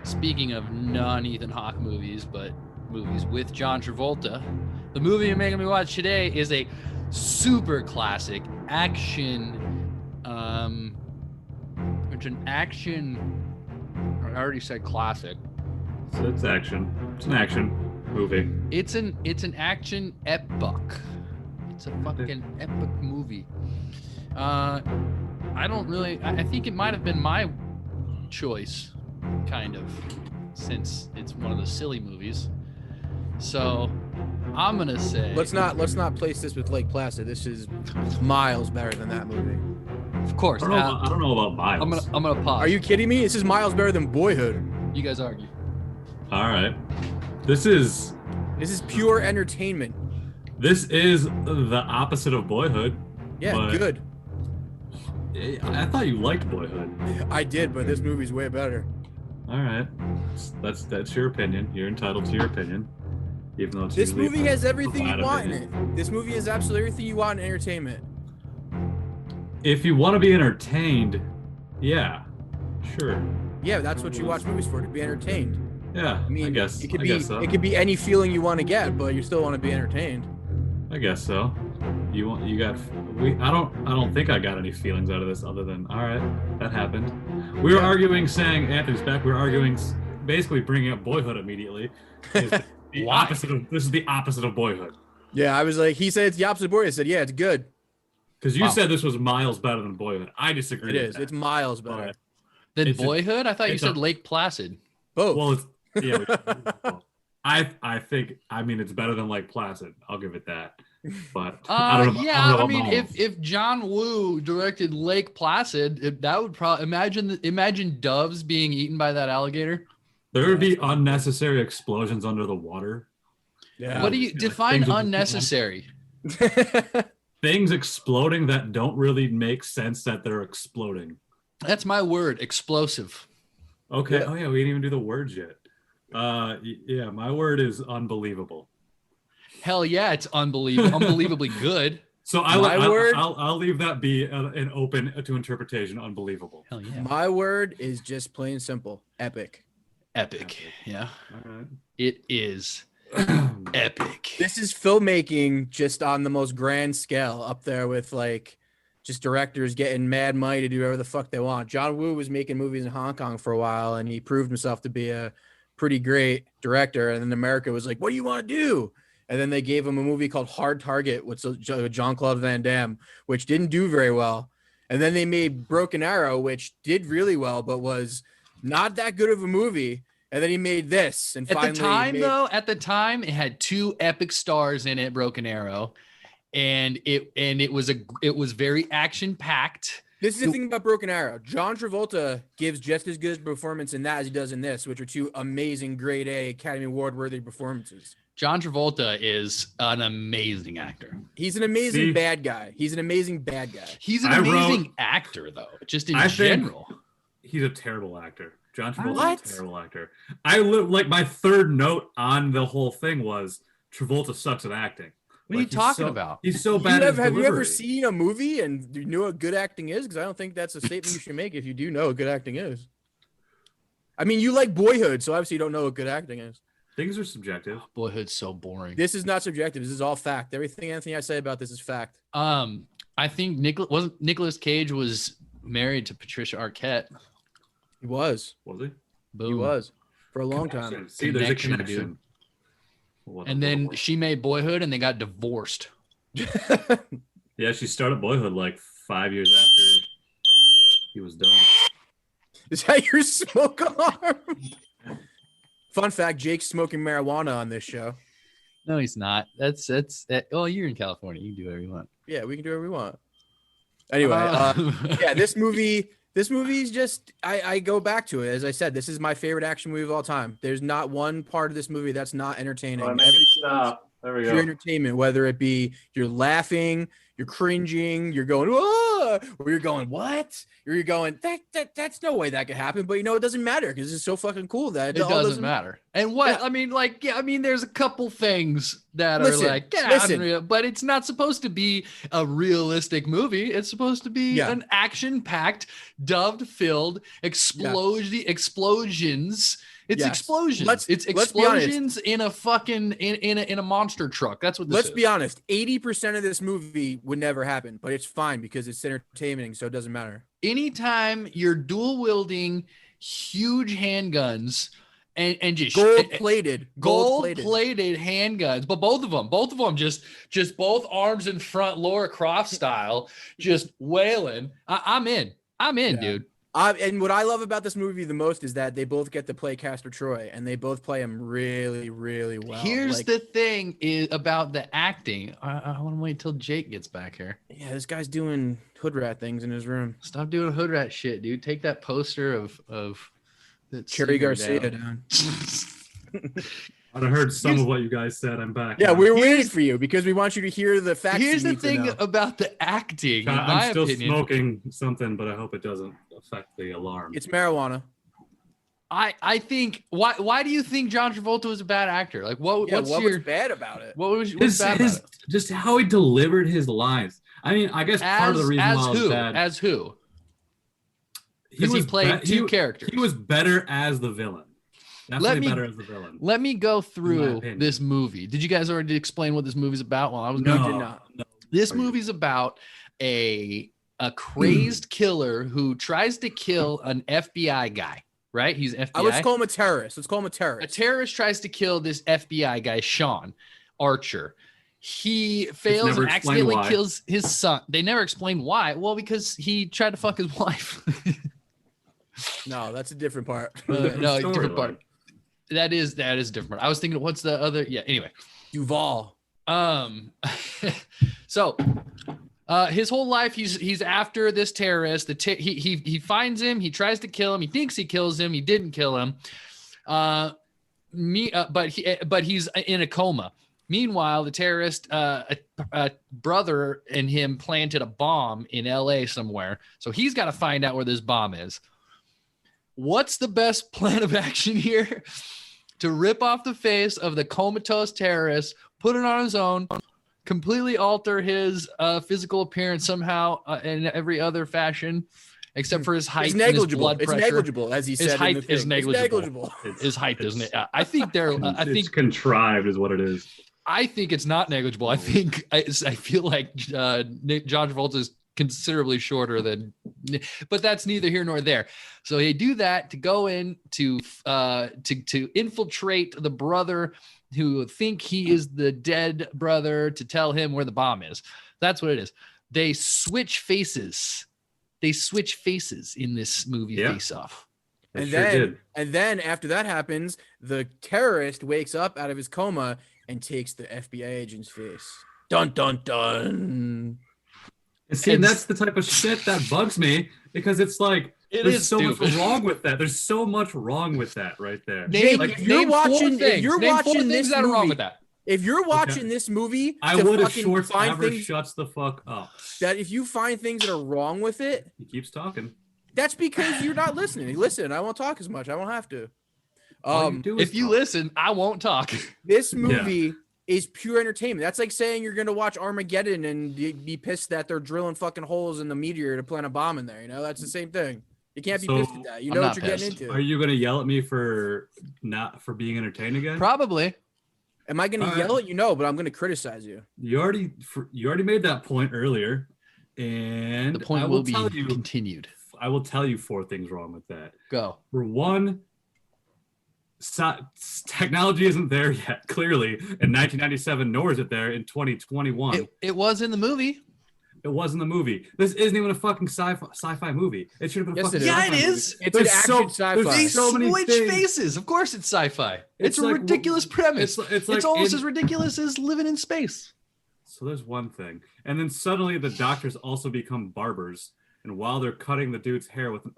speaking of non-Ethan Hawke movies, but movies with John Travolta, the movie you're making me watch today is a super classic action. It's an action. I already said classic. So it's action. It's an action movie. It's an action epic. It's a fucking epic movie. I think it might have been my choice, kind of, since it's one of the silly movies. So I'm gonna say let's not place this with Lake Placid. This is miles better than that movie. Of course. I don't know about miles. I'm gonna pause. Are you kidding me? This is miles better than Boyhood. You guys argue. All right. This is pure entertainment. This is the opposite of Boyhood. Yeah, good. I thought you liked Boyhood. I did, but this movie's way better. All right. That's your opinion. You're entitled to your opinion. Even though it's this movie has everything you want opinion. in it. This movie has absolutely everything you want in entertainment. If you want to be entertained, yeah, sure. Yeah, that's what you watch movies for, to be entertained. Yeah, I mean, I guess it could be any feeling you want to get, but you still want to be entertained. I guess so. I don't think I got any feelings out of this other than, all right, that happened. We were arguing, saying Anthony's back. We were arguing, basically bringing up Boyhood immediately. This is the opposite of Boyhood. Yeah, I was like, he said it's the opposite of Boyhood. I said, yeah, it's good. Because you said this was miles better than Boyhood. I disagree. It is. It's miles better. Than Boyhood? I thought you said Lake Placid. Both. Well, I think it's better than Lake Placid. I'll give it that. But I don't know. If John Woo directed Lake Placid, that would probably imagine doves being eaten by that alligator. There would be unnecessary explosions under the water. Yeah. What do you define unnecessary? Things exploding that don't really make sense that they're exploding. That's my word, explosive. Okay. Yeah. Oh yeah, we didn't even do the words yet. Yeah, my word is unbelievable. Hell yeah, it's unbelievably good. So I'll leave that be an open to interpretation. Unbelievable. Hell yeah. My word is just plain simple. Epic. Epic. Yeah. All right. It is epic. This is filmmaking just on the most grand scale, up there with like just directors getting mad money to do whatever the fuck they want. John Woo was making movies in Hong Kong for a while, and he proved himself to be a pretty great director. And then America was like, what do you want to do? And then they gave him a movie called Hard Target with Jean-Claude Van Damme, which didn't do very well. And then they made Broken Arrow, which did really well, but was not that good of a movie. And then he made this. And at the time, it had two epic stars in it, Broken Arrow, and it was very action packed. This is the thing about Broken Arrow. John Travolta gives just as good a performance in that as he does in this, which are two amazing grade A Academy Award worthy performances. John Travolta is an amazing actor. He's an amazing bad guy. He's an amazing actor, though. Just in general, he's a terrible actor. John Travolta is a terrible actor. My third note on the whole thing was Travolta sucks at acting. What are you talking about? He's so bad at Have you ever seen a movie and you know what good acting is? Because I don't think that's a statement you should make if you do know what good acting is. I mean, you like Boyhood, so obviously you don't know what good acting is. Things are subjective. Boyhood's so boring. This is not subjective. This is all fact. Everything Anthony I say about this is fact. I think Nicolas Cage was married to Patricia Arquette. He was. Was he? Boom. He was for a long time. See, there's a connection. And then she made Boyhood, and they got divorced. Yeah, she started Boyhood like 5 years after he was done. Is that your smoke alarm? Fun fact: Jake's smoking marijuana on this show. No, he's not. That's. Well, you're in California. You can do whatever you want. Yeah, we can do whatever we want. Anyway, yeah, this movie is just. I go back to it. As I said, this is my favorite action movie of all time. There's not one part of this movie that's not entertaining. There we go. Pure entertainment, whether it be you're laughing, you're cringing, you're going, whoa, or you're going, what? Or you're going, that's no way that could happen. But it doesn't matter because it's so fucking cool that it doesn't matter. And what there's a couple things that are but it's not supposed to be a realistic movie. It's supposed to be an action-packed, dove-filled explosions It's Yes. explosions. Let's It's be honest. explosions in a fucking in a monster truck. That's what this Let's is. be honest. 80% of this movie would never happen, but it's fine because it's entertaining, so it doesn't matter. Anytime you're dual wielding huge handguns and just Gold-plated handguns, but both of them just both arms in front, Laura Croft style, just wailing. I'm in, Yeah. dude. And what I love about this movie the most is that they both get to play Castor Troy, and they both play him really, really well. Here's the thing is about the acting. I want to wait till Jake gets back here. Yeah, this guy's doing hood rat things in his room. Stop doing hood rat shit, dude. Take that poster of that Cherry singer Garcia down. down. I'd have heard some of what you guys said. I'm back. Yeah, now. we're waiting for you because we want you to hear the facts. Here's you the need to thing know. about the acting, in my I'm still opinion. smoking something, but I hope it doesn't affect the alarm. It's marijuana. I think why do you think John Travolta was a bad actor? Like what Yeah, what's what your was bad about it? what's His- bad his- about it? just how he delivered his lines. I mean, I guess part of the reason why I was bad. As who? Because he played two characters. He was better as the villain. Definitely better as the villain. Let me go through opinion. this movie. Did you guys already explain what this movie's about while I was No, going? did not. No. This Are you- movie's about a crazed killer who tries to kill an FBI guy, right? He's FBI. Let's call him a terrorist. A terrorist tries to kill this FBI guy, Sean Archer. He fails never and explained accidentally why. kills his son. They never explain why. Well, because he tried to fuck his wife. No, that's a different part. No, storyline. different part. That is a different part. I was thinking, what's the other? Yeah. Anyway, Duval. So, his whole life he's after this terrorist. He finds him. He tries to kill him. He thinks he kills him. He didn't kill him. But he's in a coma. Meanwhile, the terrorist brother and him planted a bomb in LA somewhere. So he's got to find out where this bomb is. What's the best plan of action here? To rip off the face of the comatose terrorist, put it on his own, completely alter his physical appearance somehow in every other fashion, except for his height. It's and his negible. blood It's pressure. negligible, as he His said. in height the is thing. negligible. It's His height, isn't it? I think they're. I It's think contrived, is what it is. I think it's not negligible. I think I feel like John Travolta is considerably shorter than, but that's neither here nor there. So they do that to go in to infiltrate the brother who think he is the dead brother to tell him where the bomb is. That's what it is. They switch faces. They switch faces in this movie Face Off. And Sure then, did. and then after that happens, the terrorist wakes up out of his coma and takes the FBI agent's face. Dun dun dun. And see, that's the type of shit that bugs me because it's like there's so much wrong with that. There's so much wrong with that right there. Jake, Like, if you're watching this that are wrong movie, with that. if you're watching this movie, I to would if fucking Schwartz find ever things shuts the fuck up. that if you find things that are wrong with it, He keeps talking. that's because you're not listening. Listen, I won't talk as much. I won't have to. All you do is If you talk. listen, I won't talk. This movie is pure entertainment. That's like saying you're going to watch Armageddon and be pissed that they're drilling fucking holes in the meteor to plant a bomb in there. You know, that's the same thing. You can't be So, pissed at that. You I'm know not what you're getting pissed. into. Are you gonna yell at me for being entertained again? Probably. Am I going to All right. yell at you? No, but I'm going to criticize you. You already made that point earlier, and The point I will will be tell you. continued. I will tell you 4 things wrong with that. Go. For one, technology isn't there yet. Clearly, in 1997, nor is it there in 2021. It was in the movie. It was in the movie. This isn't even a fucking sci-fi movie. It should have been a Yes, fucking it is. Yeah, sci-fi it movie. is. It's an action sci-fi. there's They so many switch things. faces. Of course, it's sci-fi. It's a like- ridiculous premise. It's It's like almost in- as ridiculous as living in space. So there's one thing. And then suddenly the doctors also become barbers. And while they're cutting the dude's hair with an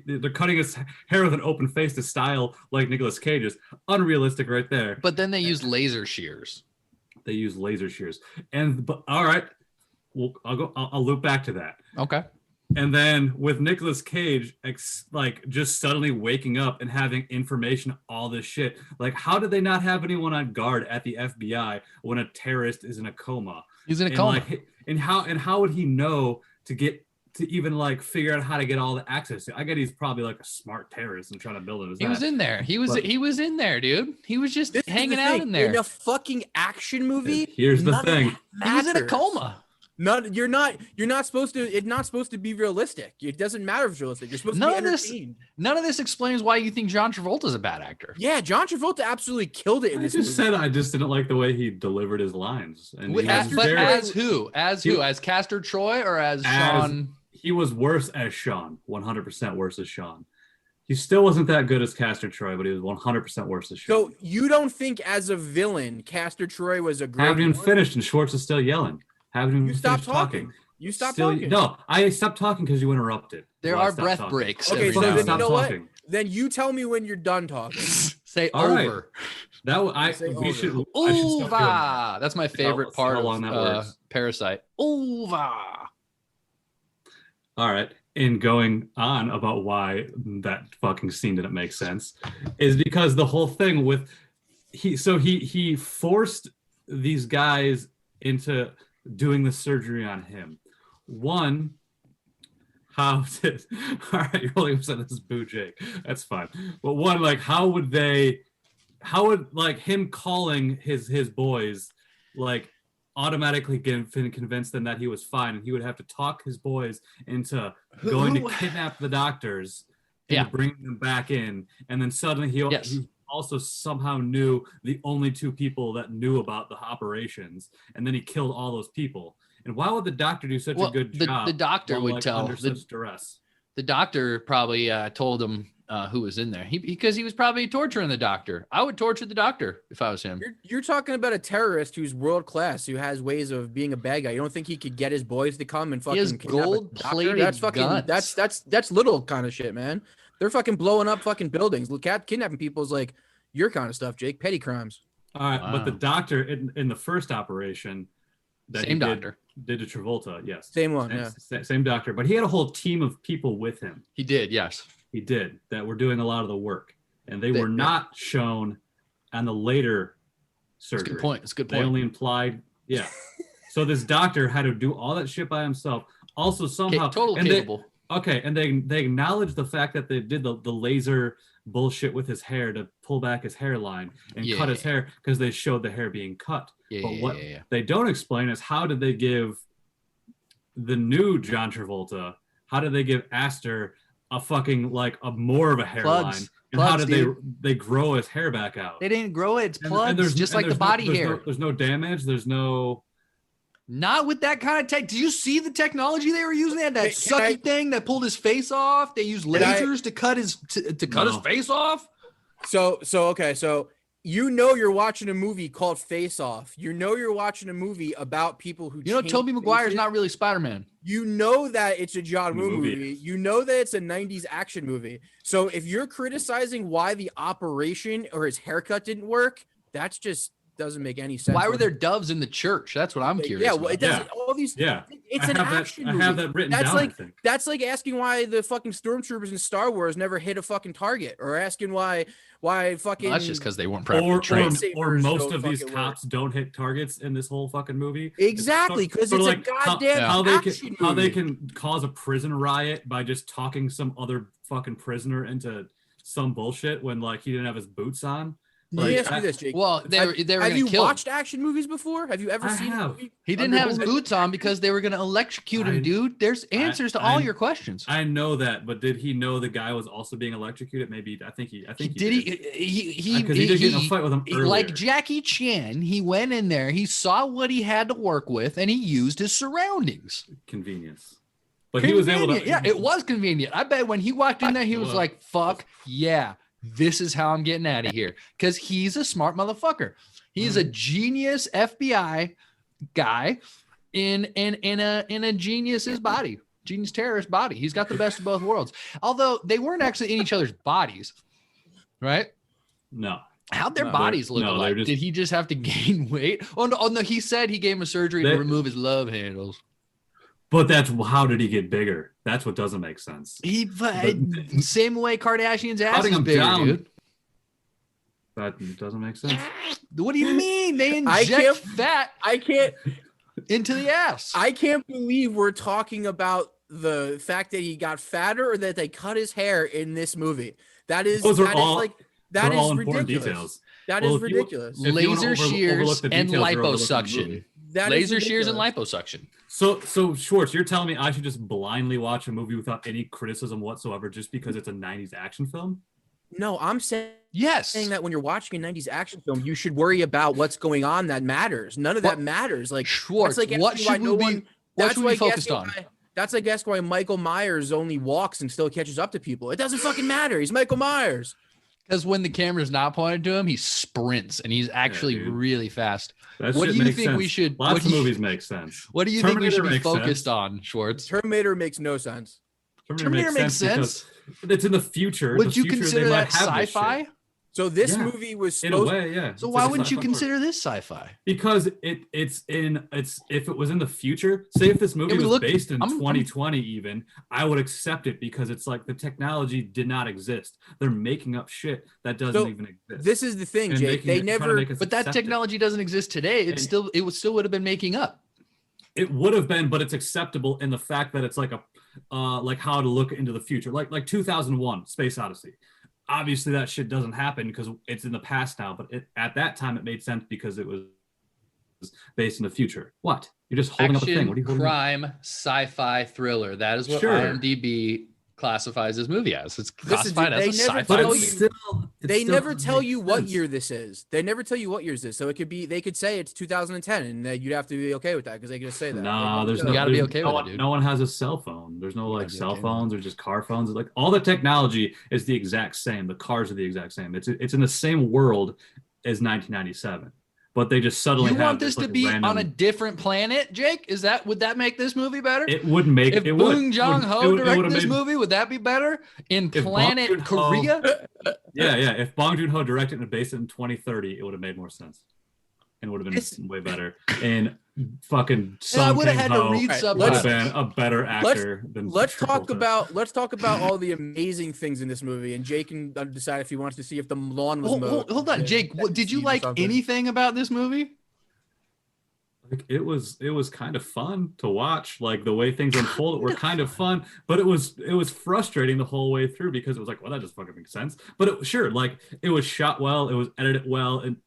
they're cutting his hair with an open face to style like Nicolas Cage is unrealistic right there. But then they used laser shears. They use laser shears. But all right, well, I'll loop back to that. Okay. And then with Nicolas Cage, like just suddenly waking up and having information, all this shit. Like, how did they not have anyone on guard at the FBI when a terrorist is in a coma? He's in a And coma. like, and how would he know to to even like figure out how to get all the access. I get he's probably like a smart terrorist and trying to build it. He was in there. He was in there, dude. He was just hanging out in there. In a fucking action movie. Here's the thing. He was in a coma. You're not supposed to. It's not supposed to be realistic. It doesn't matter if it's realistic. You're supposed to be entertained. None of this explains why you think John Travolta's a bad actor. Yeah, John Travolta absolutely killed it in this movie. I just didn't like the way he delivered his lines. And as who? As Castor Troy or as Sean? He was worse as Sean. 100% worse as Sean. He still wasn't that good as Castor Troy, but he was 100% worse as Sean. So you don't think as a villain, Castor Troy was a great? Haven't even finished, and Schwartz is still yelling. You stopped talking. You stopped talking. No, I stopped talking because you interrupted. There are breath breaks. Okay, so then you know what? Then you tell me when you're done talking. Say over. We should. Uva. That's my favorite part of Parasite. Uva. All right. And going on about why that fucking scene didn't make sense is because the whole thing with he forced these guys into doing the surgery on him. One, all right, you're only upset this is Boo Jake. That's fine. But one, like, how would like him calling his boys like automatically convince them that he was fine, and he would have to talk his boys into going to kidnap the doctors and bring them back in, and then suddenly he also somehow knew the only two people that knew about the operations, and then he killed all those people. And why would the doctor do such a good job? The doctor would tell under such duress. The doctor probably told him who was in there. Because he was probably torturing the doctor. I would torture the doctor if I was him. You're talking about a terrorist who's world class, who has ways of being a bad guy. You don't think he could get his boys to come and fucking? He has gold-plated guns. That's little kind of shit, man. They're fucking blowing up fucking buildings. Kidnapping people is like your kind of stuff, Jake. Petty crimes. All right, but the doctor in the first operation that did to Travolta, yes. Same one, Same doctor, but he had a whole team of people with him. He did, yes. He did, that were doing a lot of the work. And they were not shown on the later surgery. That's a good point. It's a good point. They only implied, So this doctor had to do all that shit by himself. Also somehow capable. And they acknowledged the fact that they did the laser bullshit with his hair to pull back his hairline and cut his hair because they showed the hair being cut. They don't explain is how did they give the new John Travolta, how did they give Astor a fucking like a more of a hairline? And how did they grow his hair back out? They didn't grow it. It's plugs, just like the body hair. There's no damage. There's no. Not with that kind of tech. Did you see the technology they were using? They had that sucky thing that pulled his face off. They used lasers to cut his his face off. So you're watching a movie called Face Off. You're watching a movie about people who. Tobey Maguire's not really Spider-Man. You know that it's a John Woo movie. You know that it's a 90s action movie. So if you're criticizing why the operation or his haircut didn't work, that's just doesn't make any sense. Why were there doves in the church? That's what I'm curious. Yeah, well, it doesn't. All these. Yeah, it's an action movie. I have that written down. That's like asking why the fucking stormtroopers in Star Wars never hit a fucking target, or asking why fucking. Well, that's just because they weren't properly trained. Or most of these cops don't hit targets in this whole fucking movie. Exactly, because it's like a goddamn action movie. How they can cause a prison riot by just talking some other fucking prisoner into some bullshit when like he didn't have his boots on. Let me ask you this, Jake. Well, have you watched action movies before? Have you ever seen a movie? He didn't have his boots on because they were going to electrocute him, dude. There's answers to all your questions. I know that, but did he know the guy was also being electrocuted? Maybe. I think he did. Because he did get in a fight with him earlier. Like Jackie Chan, he went in there, he saw what he had to work with, and he used his surroundings. Convenience. But he was able to. Yeah, it was convenient. I bet when he walked in there, he was like, "Fuck yeah." This is how I'm getting out of here, because he's a smart motherfucker. He's a genius FBI guy in a genius's body, genius terrorist body. He's got the best of both worlds. Although they weren't actually in each other's bodies, right? No. How'd their bodies look alike? Did he just have to gain weight? Oh no, he said he gave him a surgery to remove his love handles. But how did he get bigger? That's what doesn't make sense. Same way Kardashian's ass is bigger, dude. That doesn't make sense. What do you mean? They inject fat I can't into the ass. I can't believe we're talking about the fact that he got fatter or that they cut his hair in this movie. Those are all that is all important ridiculous. details. That Well, is ridiculous. if you wanna Laser shears overlook the and details, you're overlooking the liposuction. movie. That is Laser shears and ridiculous. liposuction. So Schwartz, you're telling me I should just blindly watch a movie without any criticism whatsoever just because it's a 90s action film? No, I'm saying Yes. that when you're watching a 90s action film, you should worry about what's going on that matters. None of that matters. Like Schwartz, that's like what asking why should no we one- be? What that's should why we be focused asking on? why- That's like asking why Michael Myers only walks and still catches up to people. It doesn't fucking matter. He's Michael Myers. Because when the camera's not pointed to him, he sprints and he's actually dude. really fast. That What shit do you makes think we sense. should? Lots what of do you- movies make sense. What do you think we should Terminator be makes focused sense. on, Schwartz? Terminator makes no sense. Terminator makes sense. because it's in the future. Would The you future, they consider might that have this sci-fi? shit. So this Yeah. movie was In a supposed way, yeah. So It's why like a wouldn't you sci-fi consider this sci-fi? Because it's if it was in the future, say if this movie we was look- based in I'm- 2020 even, I would accept it because it's like the technology did not exist. They're making up shit that doesn't So, even exist. This is the thing, And Jake. making They it- trying to never make us But that accept it. technology doesn't exist today. And- Still would have been making up. It would have been, but it's acceptable in the fact that it's like a like how to look into the future, like 2001 Space Odyssey. Obviously that shit doesn't happen because it's in the past now, but at that time it made sense because it was based in the future. What? You're just holding up a thing. Action, What are you holding up? crime, sci-fi, thriller. That is what Sure. IMDb classifies this movie as. It's Listen, classified they as a never sci-fi But tell movie. you- it's still they still never doesn't tell make you what sense. year this is. They never tell you what years this. So it could be they could say it's 2010 and you'd have to be okay with that because they could just say that. No, They there's never no. You gotta be there's okay no with it, one, dude. No one has a cell phone. There's no You like gotta be cell okay with phones or just car phones. Like all the technology is the exact same. The cars are the exact same. It's in the same world as 1997, but they just suddenly You have want this to like, be random, on a different planet, Jake? Would that make this movie better? It would make If it would. Bong Joon-ho it would directed have this made- movie, would that be better? In If Bong Planet Joon-ho- Korea? Yeah. If Bong Joon-ho directed and based it in 2030, it would have made more sense. And would have been way better. And fucking And I Song would have had to Kang-ho read would have subtitles. been a better actor than Let's talk Travolta. about all the amazing things in this movie, and Jake can decide if he wants to see if the lawn was mowed. Hold on, Yeah, Jake. Did you seed or like something. anything about this movie? Like it was kind of fun to watch. Like the way things unfolded were kind of fun, but it was frustrating the whole way through because it was like, well, that just fucking makes sense. But it was shot well, it was edited well, and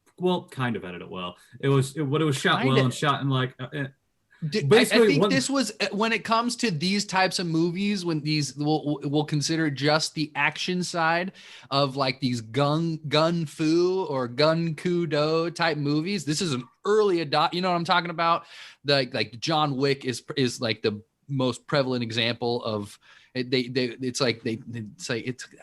kind of edited well. It was shot Kinda. well and shot in like I basically think one- this was when it comes to these types of movies, when these we'll consider just the action side of like these gun fu or gun kudo type movies. This is an early adopt. You know what I'm talking about? Like John Wick is like the most prevalent example of it. It's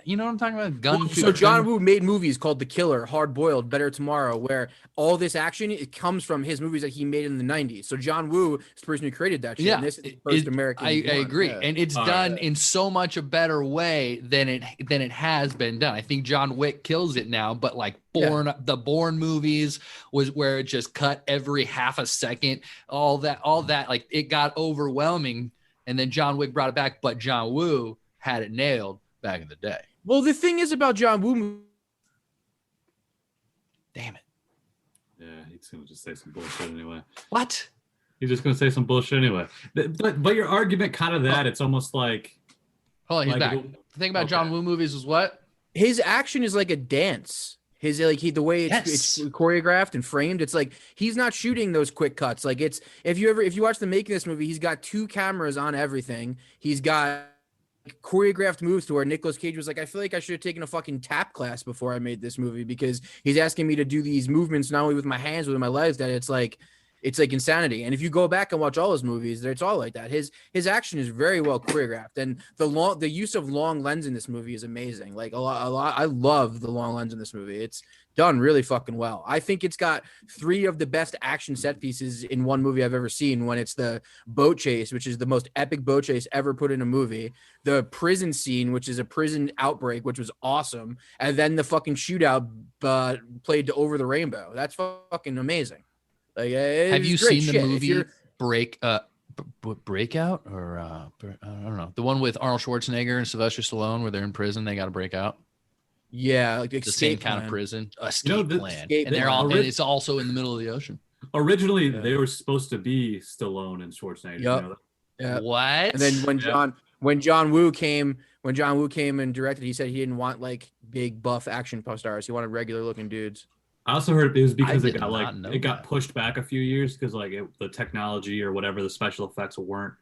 you know what I'm talking about? Gun. So fu- John gun- Woo made movies called The Killer, Hard Boiled, Better Tomorrow, where all this action it comes from his movies that he made in the 90s. So John Woo is the person who created that shit. Yeah, and this is the first American. I one. agree, Yeah. and it's All done right. in so much a better way than it has been done. I think John Wick kills it now, but like the Bourne movies was where it just cut every half a second. All that, like it got overwhelming, and then John Wick brought it back, but John Woo had it nailed back in the day. Well, the thing is about John Woo. Damn it! yeah, he's gonna just say some bullshit anyway. What? He's just gonna say some bullshit anyway. But your argument kind of that it's almost like Hold on, he's like, back. The thing about John okay. Woo movies is what? His action is like a dance. His the way it's Yes. choreographed and framed, it's like he's not shooting those quick cuts. Like it's if you watch the making of this movie, he's got 2 cameras on everything. He's got choreographed moves to where Nicolas Cage was like, I feel like I should have taken a fucking tap class before I made this movie because he's asking me to do these movements not only with my hands but with my legs that it's like insanity. And if you go back and watch all his movies, it's all like that. His action is very well choreographed, and the use of long lens in this movie is amazing. Like a lot. I love the long lens in this movie. It's done really fucking well. I think it's got 3 of the best action set pieces in one movie I've ever seen. When it's the boat chase, which is the most epic boat chase ever put in a movie, the prison scene, which is a prison outbreak, which was awesome, and then the fucking shootout played to Over the Rainbow. That's fucking amazing. Like, Have you it's great seen shit. the If you're- movie Breakout or I don't know, the one with Arnold Schwarzenegger and Sylvester Stallone where they're in prison, they got to break out. Yeah, like The same escape kind of plan. prison, escape You know, the plan, escape and they're plan. all and it's also in the middle of the ocean. originally Yeah. they were supposed to be Stallone and Schwarzenegger. Yep. You know, Yeah. What? And then when John Woo came and directed, he said he didn't want like big buff action stars. He wanted regular looking dudes. I also heard it was because I it did got not know it got that. pushed back a few years because the technology or whatever, the special effects weren't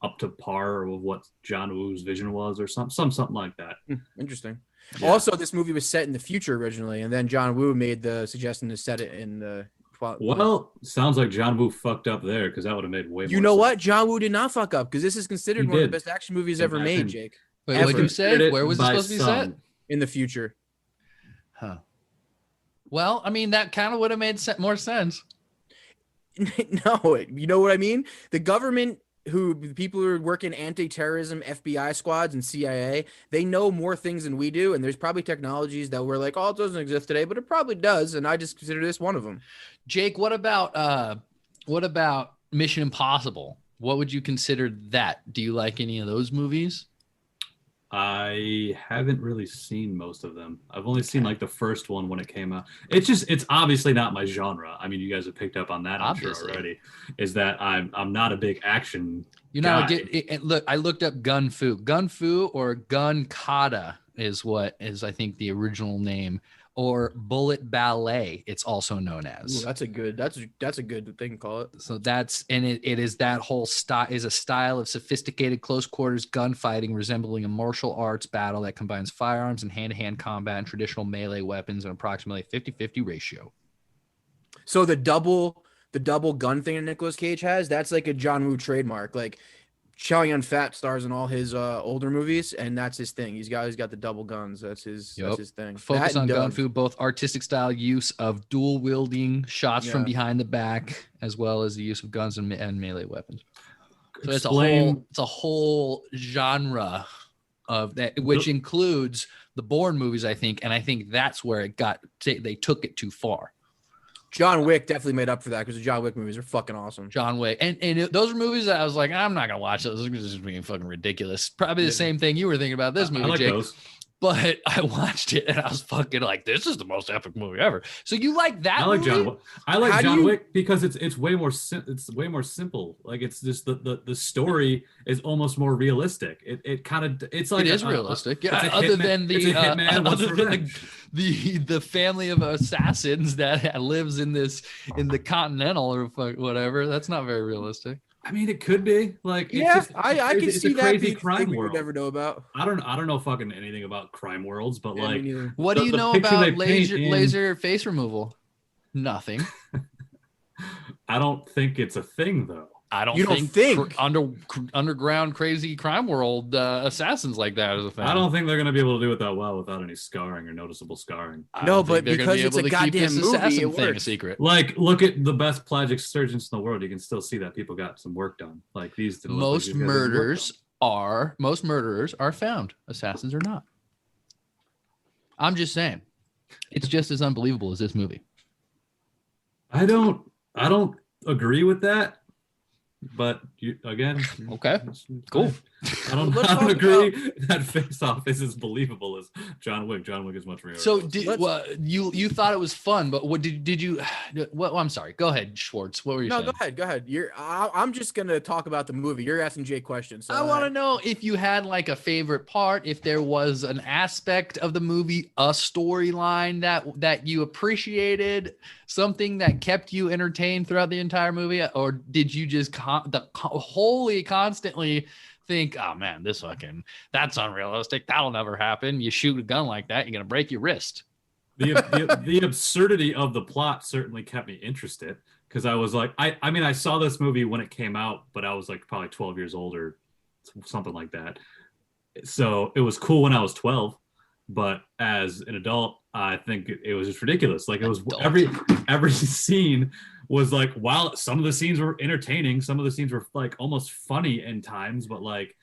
up to par with what John Woo's vision was, or something like that. Interesting. Yeah. Also, this movie was set in the future originally, and then John Woo made the suggestion to set it in the. Well, sounds like John Woo fucked up there because that would have made way more You know sense. what? John Woo did not fuck up because this is considered He one of the did. best action movies In ever my made, opinion. Jake. Wait, Ever. what'd you say? Considered it Where was it by supposed to be set? some. In the future. Huh. Well, I mean, that kind of would have made more sense. No, you know what I mean? The government, people who are working anti-terrorism FBI squads and CIA, they know more things than we do, and there's probably technologies that we're like, oh, it doesn't exist today, but it probably does, and I just consider this one of them. Jake, what about Mission Impossible? What would you consider that? Do you like any of those movies? I haven't really seen most of them. I've only seen like the first one when it came out. It's obviously not my genre. I mean, you guys have picked up on that, I'm sure already. Is that I'm not a big action guy. Look, I looked up Gun Fu. Gun Fu or Gun Kata is what is, I think, the original name, or Bullet Ballet. It's also known as. Ooh, that's a good thing to call it. So it is that whole style, is a style of sophisticated close quarters gunfighting resembling a martial arts battle that combines firearms and hand-to-hand combat and traditional melee weapons in approximately 50-50 ratio. So the double gun thing that Nicolas Cage has, that's like a John Woo trademark. Like Chow Yun-fat stars in all his older movies, and that's his thing. He's got the double guns. That's his thing. Focus on Gun Fu, both artistic style use of dual wielding shots from behind the back, as well as the use of guns and melee weapons. So it's a whole genre of that, which includes the Bourne movies, I think, and I think that's where they took it too far. John Wick definitely made up for that because the John Wick movies are fucking awesome. John Wick. And those are movies that I was like, I'm not going to watch those. This is just being fucking ridiculous. Probably the same thing you were thinking about this movie, I like Jake. those. But I watched it and I was fucking like, this is the most epic movie ever. So you like that? I like movie? John Wick. I like John Wick because it's way more simple. Like it's just the story is almost more realistic. It's like it is realistic. Yeah, other than the family of assassins that lives in the Continental or whatever. That's not very realistic. I mean, it could be like, I can see that crazy being crime we world. would never know about. I don't know fucking anything about crime worlds, but like, what do you know about laser face removal? Nothing. I don't think it's a thing though. I don't think underground crazy crime world assassins like that is a thing. I don't think they're going to be able to do it that well without any scarring or noticeable scarring. No, but because it's a goddamn movie, it works. A secret. Like, look at the best plastic surgeons in the world. You can still see that people got some work done. Like these. Most murderers are found. Assassins are not. I'm just saying, it's just as unbelievable as this movie. I don't agree with that. But again, okay, cool. I don't agree that Face Off is as believable as John Wick. John Wick is much more. So you thought it was fun, but what did you? Well, I'm sorry. Go ahead, Schwartz. What were you saying? No, go ahead. I'm just gonna talk about the movie. You're asking Jay questions. So I want to know if you had like a favorite part, if there was an aspect of the movie, a storyline that you appreciated, something that kept you entertained throughout the entire movie, or did you just wholly constantly think, oh man, that's unrealistic, that'll never happen, you shoot a gun like that, you're gonna break your wrist? The absurdity of the plot certainly kept me interested, because I was like, I mean, I saw this movie when it came out, but I was like probably 12 years old or something like that, so it was cool when I was 12, but as an adult I think it was just ridiculous. Like, it was every scene was like, while some of the scenes were entertaining, some of the scenes were like almost funny in times, but like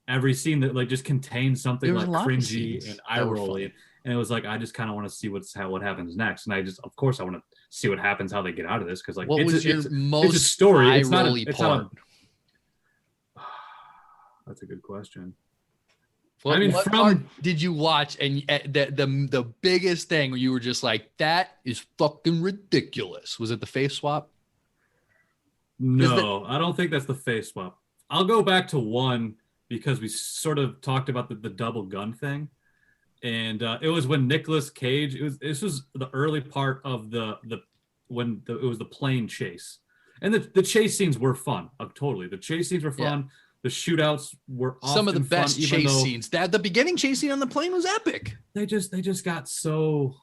every scene that like just contained something like cringy and eye rolly, and it was like, I just kind of want to see what happens next, and I want to see what happens, how they get out of this, because like, what was your most it's a story. It's not part? That's a good question. What part did you watch and the biggest thing where you were just like, that is fucking ridiculous? Was it the face swap? No, I don't think that's the face swap. I'll go back to one because we sort of talked about the double gun thing, and it was when Nicolas Cage. This was the early part of it was the plane chase, and the chase scenes were fun. Totally, the chase scenes were fun. Yeah. The shootouts were some of the best fun, chase scenes. The beginning chase scene on the plane was epic. They just got so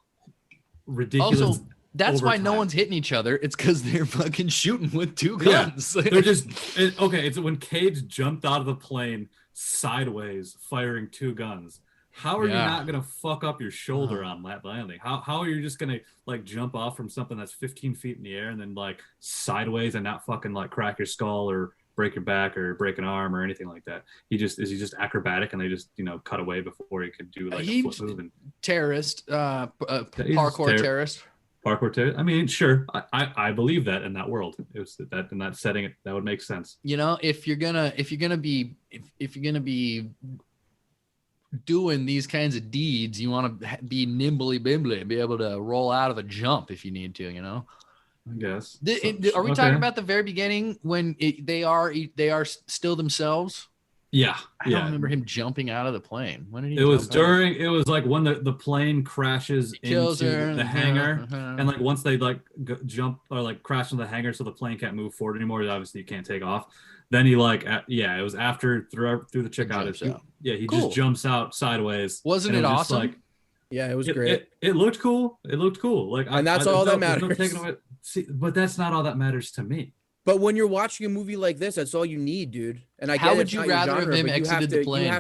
ridiculous. Also, that's why no one's hitting each other. It's because they're fucking shooting with two guns. Yeah, they're just okay. It's when Cage jumped out of the plane sideways, firing two guns. How are you not gonna fuck up your shoulder on that landing? How are you just gonna like jump off from something that's 15 feet in the air and then like sideways and not fucking like crack your skull or break your back or break an arm or anything like that? Is he just acrobatic and they just cut away before he could do like a flip move? And terrorist, parkour terrorist. Parkour terrorist. I mean, sure, I believe that in that world. It was that in that setting that would make sense. If you're gonna be doing these kinds of deeds, you want to be nimbly bimbly, be able to roll out of a jump if you need to. I guess. Are we talking about the very beginning when they are still themselves? Yeah. I don't remember him jumping out of the plane. When did he? It was like when the plane crashes into the hangar, and like once they like jump or like crash into the hangar, so the plane can't move forward anymore. Obviously, you can't take off. Then he it was after through the checkout. He just jumps out sideways. Wasn't it awesome? Yeah, it was great. It looked cool. It looked cool. Like, and that's all that matters. But that's not all that matters to me. But when you're watching a movie like this, that's all you need, dude. And I how would you rather have him exited the plane?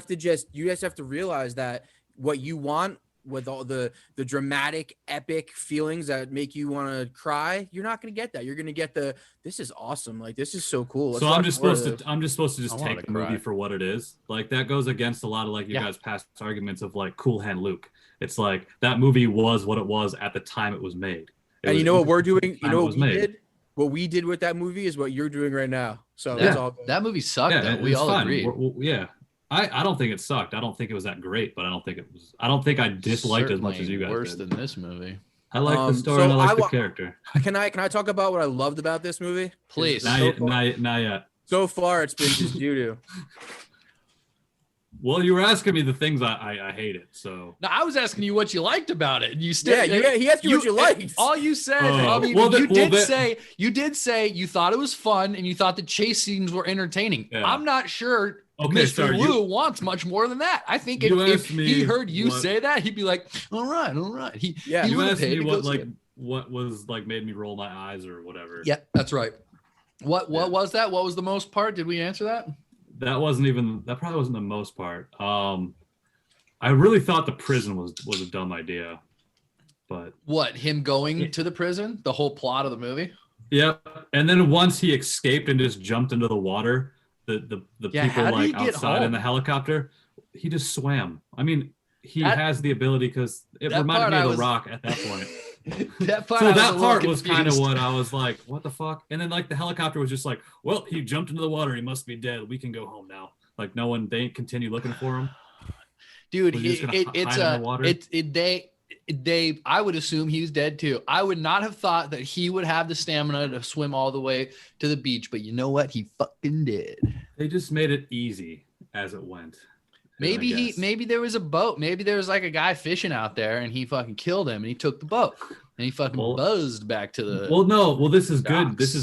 You just have to realize that what you want with all the dramatic, epic feelings that make you want to cry, you're not going to get that. You're going to get this is awesome. Like, this is so cool. So I'm just supposed to just take the movie for what it is. Like, that goes against a lot of like you guys' past arguments of like Cool Hand Luke. It's like that movie was what it was at the time it was made. And you know what we're doing? You know what we did? What we did with that movie is what you're doing right now. So that's all good. That movie sucked. Though. We all agree. I don't think it sucked. I don't think it was that great, but I don't think I disliked it as much as you guys worse did. Than this movie. I like the story and I like the character. Can I talk about what I loved about this movie? Please. Not yet. So far, it's been just doo-doo. Well, you were asking me the things I hated, so. No, I was asking you what you liked about it. And you still, he asked you what you liked. All you said, you did say you thought it was fun and you thought the chase scenes were entertaining. Yeah. I'm not sure Mr. Wu wants much more than that. I think if he heard you say that, he'd be like, all right. You asked me what was like made me roll my eyes or whatever. Yeah, that's right. What was that? What was the most part? Did we answer that? That probably wasn't the most part. I really thought the prison was a dumb idea, but him going to the prison, the whole plot of the movie. Yep. And then once he escaped and just jumped into the water, the people like outside in the helicopter, he just swam. I mean, he has the ability because it reminded me of The Rock at that point. That part was kind of what I was like, what the fuck? And then like the helicopter was just like, well, he jumped into the water, he must be dead, we can go home now. Like they ain't continue looking for him. Dude, I would assume he was dead too. I would not have thought that he would have the stamina to swim all the way to the beach, but you know what? He fucking did. They just made it easy as it went. Maybe there was a boat. Maybe there was like a guy fishing out there and he fucking killed him and he took the boat and he fucking buzzed back to the. This is good. This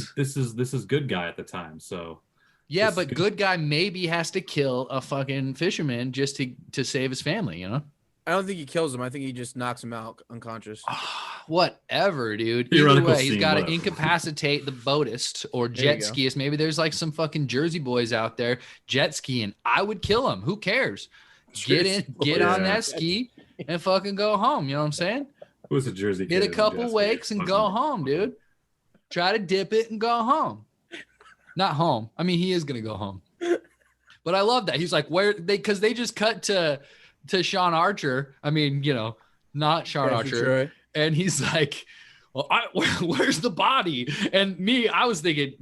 is good guy at the time. So yeah, but good guy maybe has to kill a fucking fisherman just to save his family, I don't think he kills him. I think he just knocks him out unconscious. Whatever, dude. Either way, he's got to incapacitate the boatist or jet skiist. Maybe there's like some fucking Jersey boys out there jet skiing. I would kill him. Who cares? Get on that ski and fucking go home. You know what I'm saying? Who's a Jersey? Hit a couple wakes and go home, dude. Try to dip it and go home. Not home. I mean, he is gonna go home. But I love that. He's like, because they just cut to Sean Archer. I mean, not Sean Archer. And he's like, well, where's the body? And I was thinking,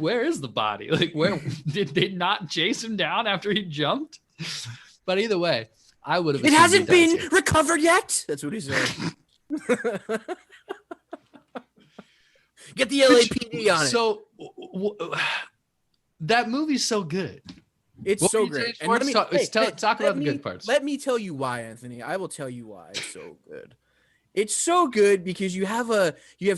where is the body? Like, where did they not chase him down after he jumped? But either way, I would have. It hasn't been recovered yet. That's what he said. Get the LAPD on it. So that movie's so good. It's What so were you great. saying, And Schwartz? let me Talk let about the me- good parts. Let me tell you why, Anthony. I will tell you why it's so good. It's so good because you have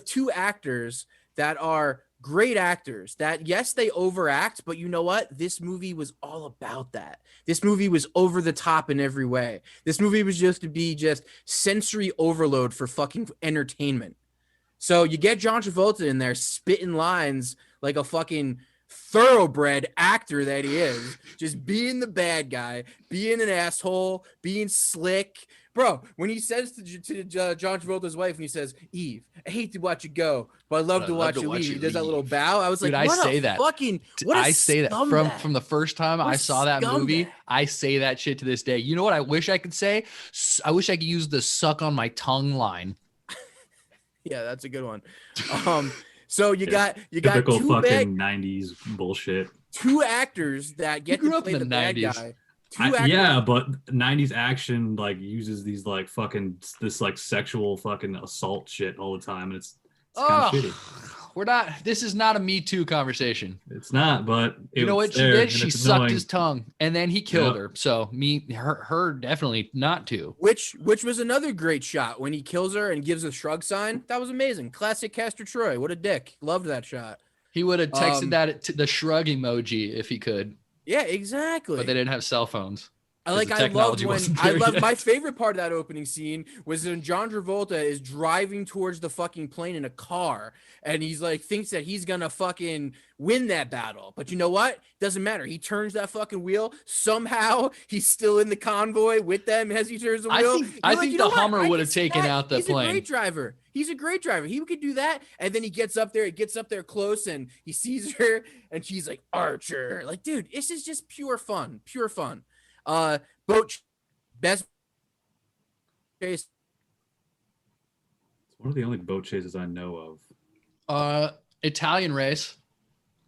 two actors that are great actors that, yes, they overact, but you know what? This movie was all about that. This movie was over the top in every way. This movie was just to be just sensory overload for fucking entertainment. So you get John Travolta in there spitting lines like a fucking thoroughbred actor that he is, just being the bad guy, being an asshole, being slick. Bro, when he says to John Travolta's wife, and he says, "Eve, I hate to watch you go, but I love to watch you leave." He does that little bow. I was Dude, like, I what say a that. fucking, what a I say that scumbag. from the first time What I a saw that movie. scumbag. I say that shit to this day. You know what I wish I could say? I wish I could use the suck on my tongue line. Yeah, that's a good one. So you got Typical two fucking 90s bullshit. two actors that get grew to up play in the the bad 90s. guy. Two actors. Yeah, but 90s action like uses these like fucking this like sexual fucking assault shit all the time, and it's kind of shitty. This is not a Me Too conversation. It's not, but You know what she did? She sucked his tongue, and then he killed her. So her definitely not to. Which was another great shot when he kills her and gives a shrug sign. That was amazing. Classic Castor Troy. What a dick. Loved that shot. He would have texted the shrug emoji if he could. Yeah, exactly. But they didn't have cell phones. I loved my favorite part of that opening scene was when John Travolta is driving towards the fucking plane in a car, and he's like thinks that he's gonna fucking win that battle. But you know what? Doesn't matter. He turns that fucking wheel. Somehow he's still in the convoy with them as he turns the wheel. I think the Hummer would have taken out the plane. He's a great driver. He's a great driver. He could do that. And then he gets up there close, and he sees her, and she's like, Archer. Like, dude, this is just pure fun. Pure fun. Boat best chase. It's one of the only boat chases I know of. Italian race.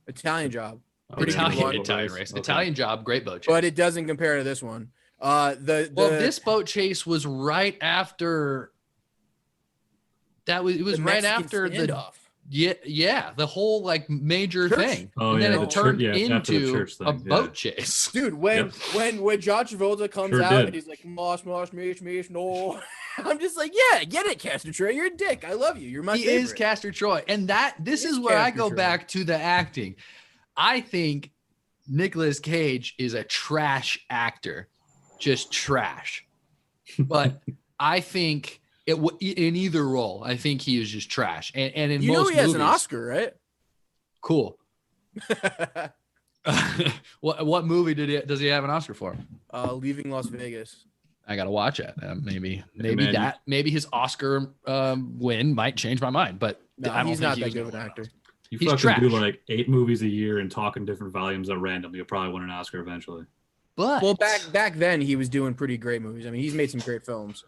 Italian job. Italian race. Okay. Italian job. Great boat chase. But it doesn't compare to this one. This boat chase was right after. It was right after standoff. the whole like major Church. thing. Oh, and then yeah, it turned after the into church thing, a boat chase. Dude, when John Travolta comes Sure out did. and he's like, Mosh, no. I'm just like, yeah, get it, Castor Troy. You're a dick. I love you. You're my favorite. He is Castor Troy. And this is where I go back to the acting. I think Nicolas Cage is a trash actor. Just trash. But I think in either role, I think he is just trash. And in you most know he has movies, an Oscar, right? Cool. What movie does he have an Oscar for? Leaving Las Vegas. I gotta watch it. Maybe man, his Oscar win might change my mind, but No, I don't he's think not he that was good of gonna an win actor. You He's fucking do trash. like 8 movies a year and talk in different volumes at random. You'll probably win an Oscar eventually. But Well, back then he was doing pretty great movies. I mean, he's made some great films.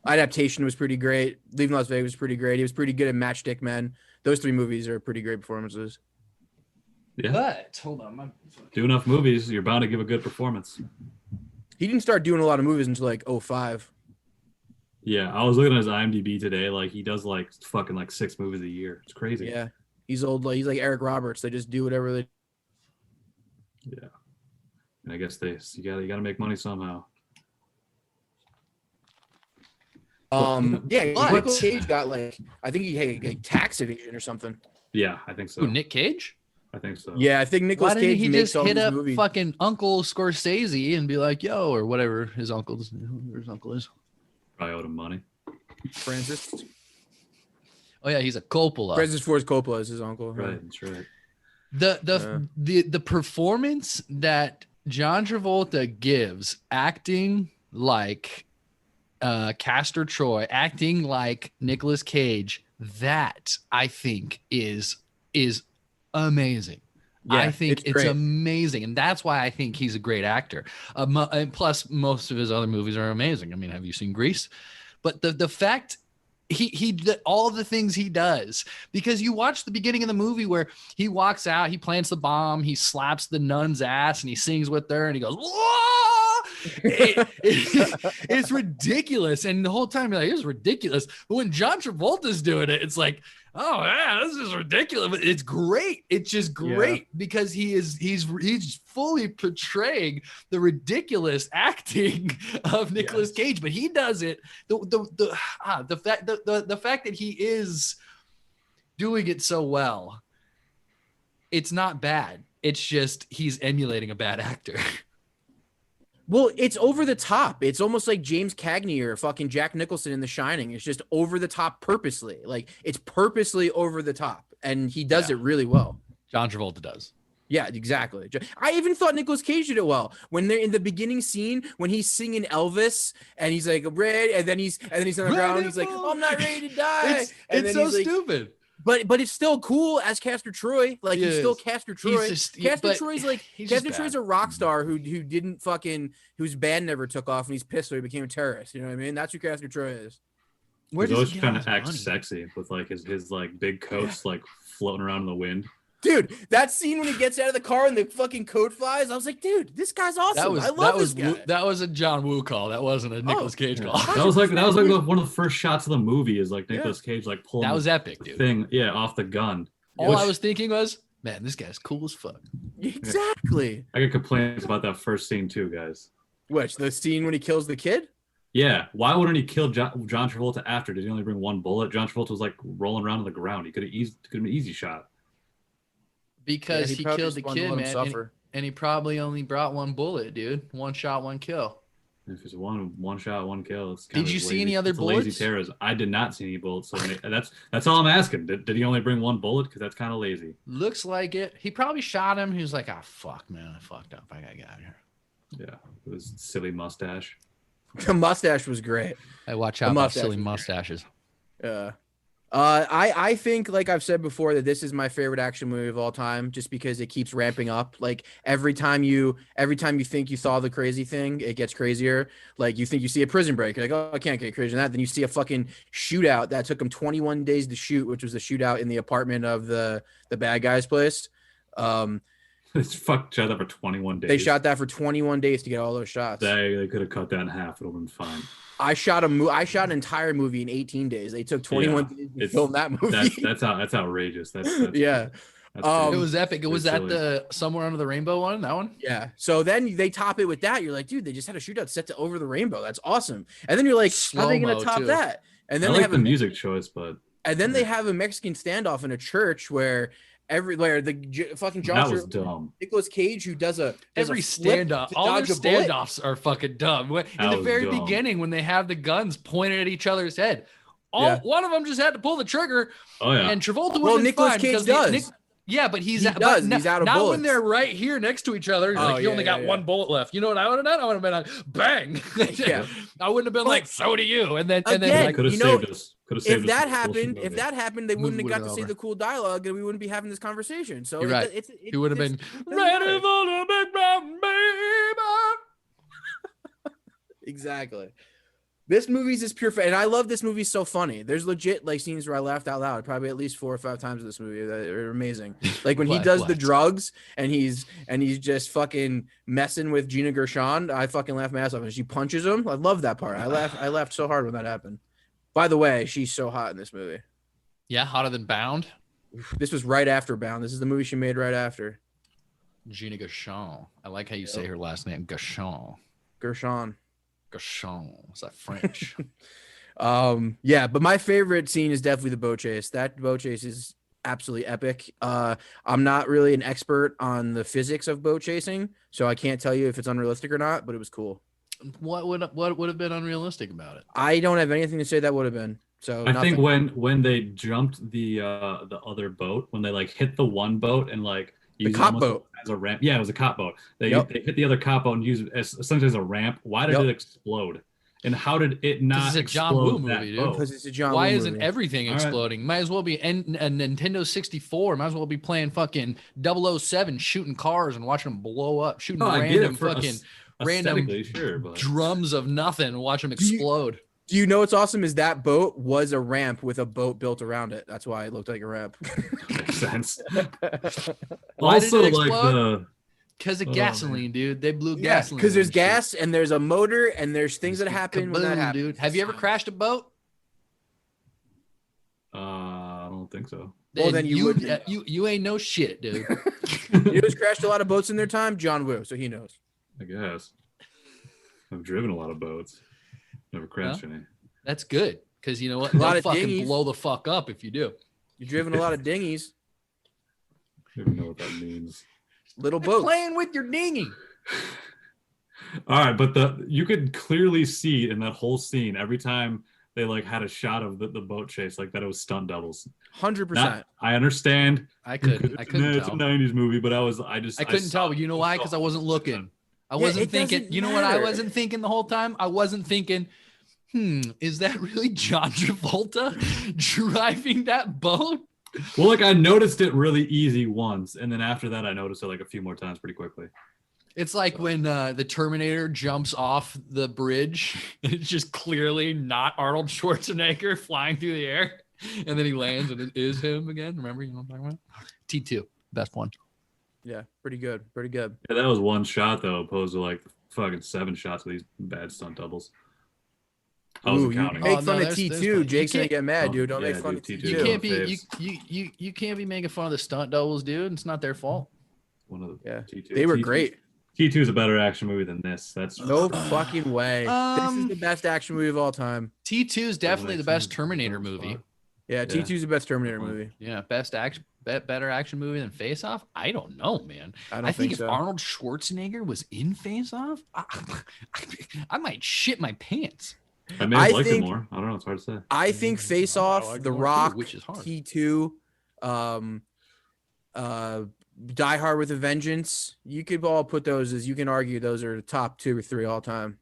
Adaptation was pretty great. Leaving Las Vegas was pretty great. He was pretty good at Matchstick Men. Those 3 movies are pretty great performances. Yeah. hold on, Do enough movies, you're bound to give a good performance. He didn't start doing a lot of movies until like 2005. Yeah, I was looking at his IMDb today. Like he does like fucking like 6 movies a year. It's crazy. Yeah, he's old. He's like Eric Roberts. They just do whatever they. Yeah. And I guess you gotta make money somehow. Yeah, But- Nicolas Cage got I think he had like tax evasion or something. Yeah, I think so. Ooh, Nick Cage? I think so. Yeah, I think Why Nicolas didn't Cage he makes just all hit these up movies. fucking Uncle Scorsese and be like, yo, or whatever his uncle is? Whoever his uncle is. Probably owed him money. Francis Oh yeah, he's a Coppola. Ford Coppola is his uncle. Right, that's right. The performance that John Travolta gives acting like Castor Troy, acting like Nicolas Cage, that I think is amazing. Yeah, I think it's great. amazing, and that's why I think he's a great actor. And plus, most of his other movies are amazing. I mean, have you seen Grease? But the fact all the things he does, because you watch the beginning of the movie where he walks out, he plants the bomb, he slaps the nun's ass, and he sings with her, and he goes, whoa! It's ridiculous. And the whole time you're like, it's ridiculous. But when John Travolta's doing it, it's like, oh yeah, this is ridiculous. But it's great. It's just great because he's fully portraying the ridiculous acting of Nicolas Cage. But he does it. The fact that he is doing it so well, it's not bad. It's just he's emulating a bad actor. Well, it's over the top. It's almost like James Cagney or fucking Jack Nicholson in The Shining. It's just over the top purposely. Like, it's purposely over the top, and he does it really well. John Travolta does. Yeah, exactly. I even thought Nicolas Cage did it well when they're in the beginning scene when he's singing Elvis and he's like, ready, and then he's on the ground. He's like, I'm not ready to die. It's so stupid. But it's still cool as Castor Troy. Like, he's still Castor Troy. Castor Troy's a rock star who didn't fucking, whose band never took off and he's pissed so he became a terrorist. You know what I mean? That's who Castor Troy is. He's always trying to act sexy with like his like big coats like floating around in the wind. Dude, that scene when he gets out of the car and the fucking coat flies, I was like, dude, this guy's awesome. I love this guy. That was a John Woo call. That wasn't a Nicolas Cage call. That was like one of the first shots of the movie is like Nicolas Cage like pulling that was epic, dude. Thing, off the gun. All I was thinking was, man, this guy's cool as fuck. Exactly. I got complaints about that first scene too, guys. Which, the scene when he kills the kid? Yeah. Why wouldn't he kill John Travolta after? Did he only bring one bullet? John Travolta was like rolling around on the ground. He could have been an easy shot. Because he killed the kid, man, and he probably only brought one bullet, dude. One shot, one kill. If it's one shot, one kill, it's did you see any other bullets? Lazy terrorism. I did not see any bullets. So that's all I'm asking. Did he only bring one bullet? Because that's kind of lazy. Looks like it. He probably shot him. He was like, fuck, man, I fucked up. I gotta get out of here. Yeah, it was silly mustache. The mustache was great. I watch out for silly mustaches. Yeah. I think, like I've said before, that this is my favorite action movie of all time, just because it keeps ramping up. Like every time you think you saw the crazy thing, it gets crazier. Like you think you see a prison break, you're like, oh, I can't get crazier than that. Then you see a fucking shootout that took them 21 days to shoot, which was the shootout in the apartment of the bad guy's place. It's shot that for 21 days. They shot that for 21 days to get all those shots. They could have cut that in half. It would have been fine. I shot an entire movie in 18 days. They took 21 days to film that movie. That's outrageous. That's yeah. It was epic. It was at the Somewhere Under the Rainbow one. That one. Yeah. So then they top it with that. You're like, dude, they just had a shootout set to Over the Rainbow. That's awesome. And then you're like, how are they gonna top that? And then they have the music choice, but they have a Mexican standoff in a church where the fucking John Nicolas Cage, who does every standoff, all their standoffs are fucking dumb. In the very beginning, when they have the guns pointed at each other's head, one of them just had to pull the trigger. Oh yeah, and Travolta was Nicolas Cage does. But he's out of not bullets. When they're right here next to each other. You only got one bullet left. You know what I would have done? I would have been like, bang. I wouldn't have been like, so do you. And then could have saved us. If that happened, they wouldn't have got to say the cool dialogue, and we wouldn't be having this conversation. So he would have been ready for the big brown baby. Exactly. This movie's just pure fun, and I love this movie. So funny. There's legit like scenes where I laughed out loud, probably at least 4 or 5 times in this movie. That are amazing. Like when he does the drugs and he's just fucking messing with Gina Gershon. I fucking laugh my ass off, and she punches him. I love that part. I laughed so hard when that happened. By the way, she's so hot in this movie. Yeah, hotter than Bound. This was right after Bound. This is the movie she made right after. Gina Gershon. I like how you say her last name, Gershon. Gershon. Is that French? Yeah, but my favorite scene is definitely the boat chase. That boat chase is absolutely epic. I'm not really an expert on the physics of boat chasing, so I can't tell you if it's unrealistic or not, but it was cool. What would have been unrealistic about it? I don't have anything to say that would have been. So I think when they jumped the other boat, when they like hit the one boat and like the cop boat as a ramp. Yeah, it was a cop boat. They hit the other cop boat and used it essentially as a ramp. Why did it explode? And how did it not explode? It's a John Woo movie, dude. Because it's a John Why Woo isn't movie. Everything exploding? Right. Might as well be a Nintendo 64. Might as well be playing fucking 007, shooting cars and watching them blow up, shooting random fucking drums of nothing and watch them explode. Do you know what's awesome is that boat was a ramp with a boat built around it. That's why it looked like a ramp. Makes sense. Why also, did it explode? Because of Oh, gasoline, dude. They blew Yeah, gasoline. because there's and shit. gas and there's a motor and there's things that happen when that Kaboom, happens. dude. Have you ever crashed a boat? I don't think so. Well, then you would know. you ain't no shit, dude. You know who's crashed a lot of boats in their time? John Woo, so he knows. I guess. I've driven a lot of boats. Never crashed any. That's good. Because you know what? A lot They'll of fucking dinghies. blow the fuck up if you do. You've driven a lot of dinghies, I don't even know what that means. little boats. Playing with your dinghy. All right, but you could clearly see in that whole scene every time they like had a shot of the boat chase, like that it was stunt doubles. 100%. I understand. I couldn't It's a tell. 90s movie, but I couldn't tell, but you know why? Because I wasn't looking. I wasn't it thinking. doesn't You know what I matter. wasn't thinking the whole time? I wasn't thinking, is that really John Travolta driving that boat? Well, like I noticed it really easy once, and then after that, I noticed it like a few more times pretty quickly. It's like when the Terminator jumps off the bridge. It's just clearly not Arnold Schwarzenegger flying through the air. And then he lands and it is him again. Remember, you know what I'm talking about? T2, best one. Yeah, pretty good. Pretty good. Yeah, that was one shot though, opposed to like fucking 7 shots of these bad stunt doubles. I Ooh, wasn't you counting. make Oh, fun no, of there's T2. plenty. Jake's You gonna get mad, Oh, dude. Don't yeah, make fun dude, of T2. You T2. can't be faves. you can't be making fun of the stunt doubles, dude. It's not their fault. One of the Yeah, T2. they were T2 great. T2 is a better action movie than this. That's No fucking way. This is the best action movie of all time. T2 is definitely the best sense. Terminator That was movie. fun. Yeah, Yeah. T2 is the best Terminator Uh-huh. movie. Yeah, best action, better action movie than Face Off. I don't know, man. I don't I think think if so. Arnold Schwarzenegger was in Face Off, I might shit my pants. I may have I liked think- it more. I don't know. It's hard to say. I think Face I Off, like The more too, Rock, which is hard. T2, Die Hard with a Vengeance. You could all put those as you can argue those are the top 2 or 3 all time.